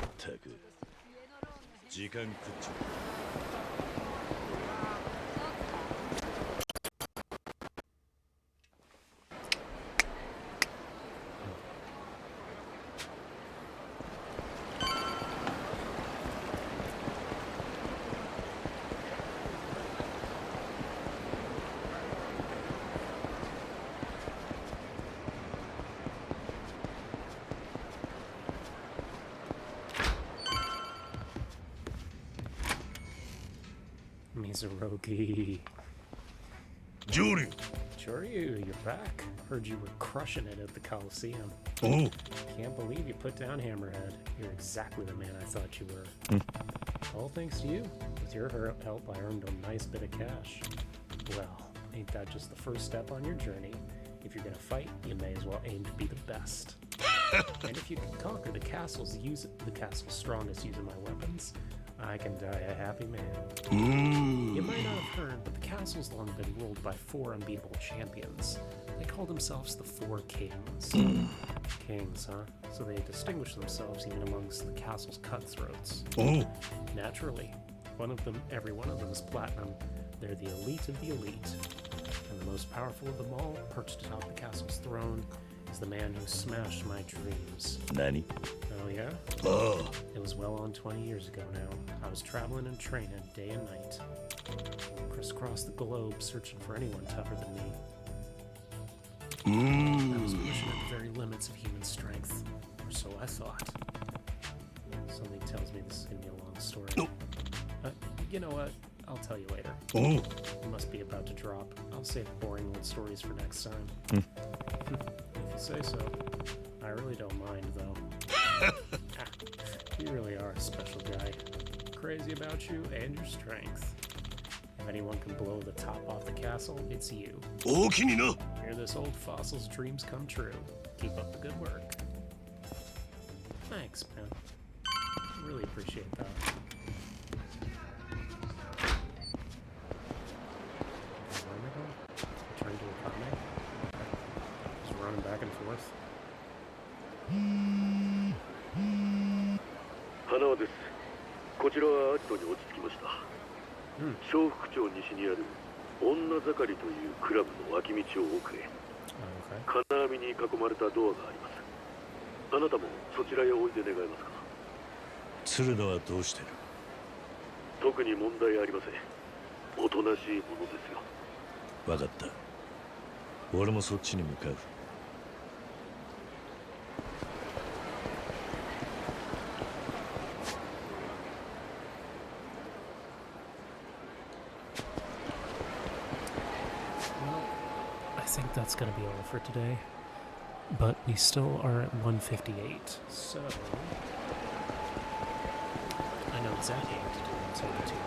ったく時間食っちゃう。Mizurogi. Joryu! Joryu, you're back. Heard you were crushing it at the Coliseum. Oh! Can't believe you put down Hammerhead. You're exactly the man I thought you were. All thanks to you. With your help, I earned a nice bit of cash. Well, ain't that just the first step on your journey? If you're gonna fight, you may as well aim to be the best. And if you can conquer the castle's strongest using my weapons, I can die a happy man. You might not have heard, but the castle's long been ruled by 4 unbeatable champions. They call themselves the 4 Kings. Kings, huh? So they distinguish themselves even amongst the castle's cutthroats. Naturally, every one of them is platinum. They're the elite of the elite. And the most powerful of them all, perched atop the castle's throne, is the man who smashed my dreams. Nani? Oh, yeah? Oh! It was well on 20 years ago now. I was traveling and training day and night. Crisscross the globe searching for anyone tougher than me. I was pushing at the very limits of human strength. Or so I thought. Something tells me this is going to be a long story. You know what? I'll tell you later. You must be about to drop. I'll save boring old stories for next time. If you say so. I really don't mind, though. You really are a special guy. Crazy about you and your strength. If anyone can blow the top off the castle, it's you. Hear this old fossil's dreams come true. Keep up the good work. Thanks, man. I really appreciate that. Where am I going? Return to Akame? Just running back and forth. 花輪です。こちらはアジトに落ち着きました。小福町西にある女盛りというクラブの脇道を奥へ。金網に囲まれたドアがあります。あなたもそちらへおいで願えますか？鶴野はどうしてる？特に問題ありません。おとなしいものですよ。分かった。俺もそっちに向かう。I think that's gonna be all for today. But we still are at 158, so I know exactly what to do once I get to it.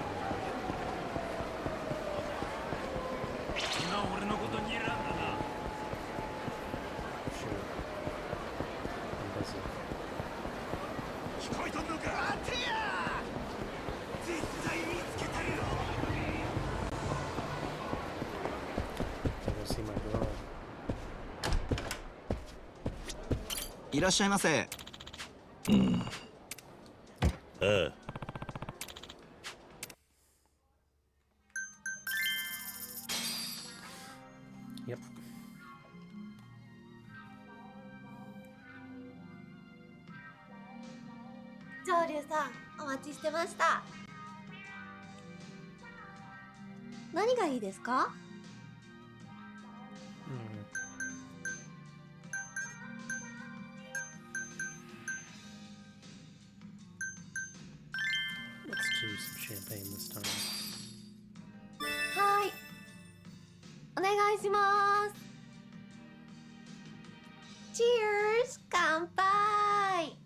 Sure. I'm busy. I'll go see my girl. いらっしゃいませ。ああ。Yep. 上流さん、お待ちしてました。何がいいですか？ Let's do some champagne this time. はい。お願いします。Cheers! 乾杯！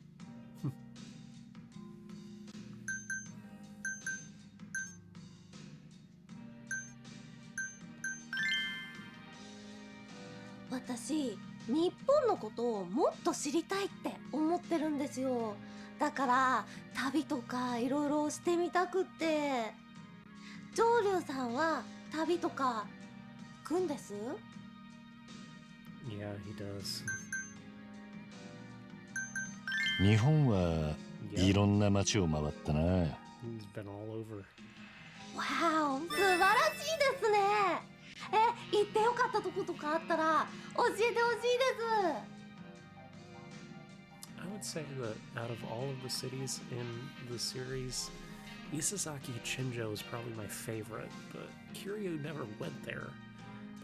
私、日本のことをもっと知りたいって思ってるんですよ。だから旅とかいろいろしてみたくって。上流さんは旅とか行くんです？ Yeah, he does. 日本はいろんな街を回ったな。He's been all over. わお、素晴らしいですね。行ってよかったとことかあったら教えてほしいです。I would say that out of all of the cities in the series, Isazaki Chinjo is probably my favorite, but Kiryu never went there.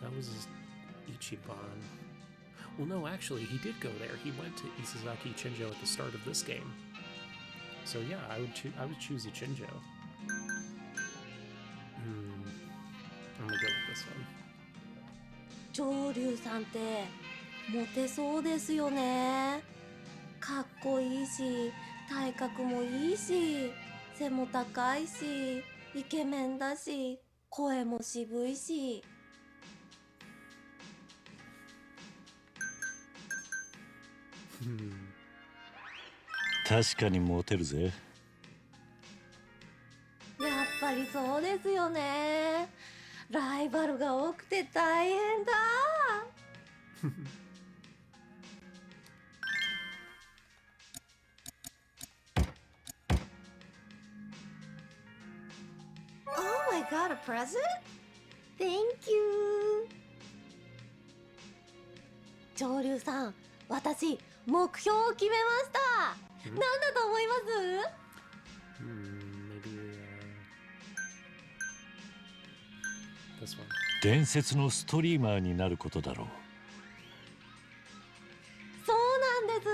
That was Ichiban. Well, no, actually, he did go there. He went to Isazaki Chinjo at the start of this game. So yeah, I would choose Ichinjo. I'm gonna go with this one. 上流さんってモテそうですよね。かっこいいし、体格もいいし、背も高いし、イケメンだし、声も渋いし。確かにモテるぜ。やっぱりそうですよね。ライバルが多くて大変だ。Oh my god, a present? Thank you. 上流さん、私目標を決めました。何だと思います？ Maybe this one. 伝説のストリーマーになることだろう。そうなんです。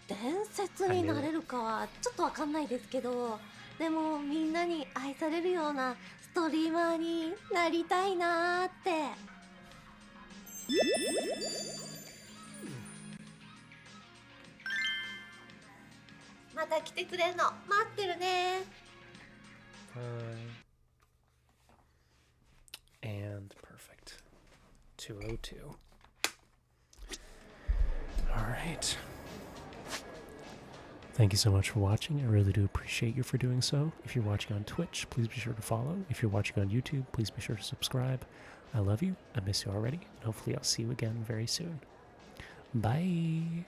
伝説になれるかはちょっとわかんないですけど、でもみんなに愛されるようなストリーマーになりたいなーって。また来てくれるの待ってるね。And perfect. 202. All right. Thank you so much for watching. I really do appreciate you for doing so. If you're watching on Twitch, please be sure to follow. If you're watching on YouTube, please be sure to subscribe. I love you. I miss you already. And hopefully I'll see you again very soon. Bye.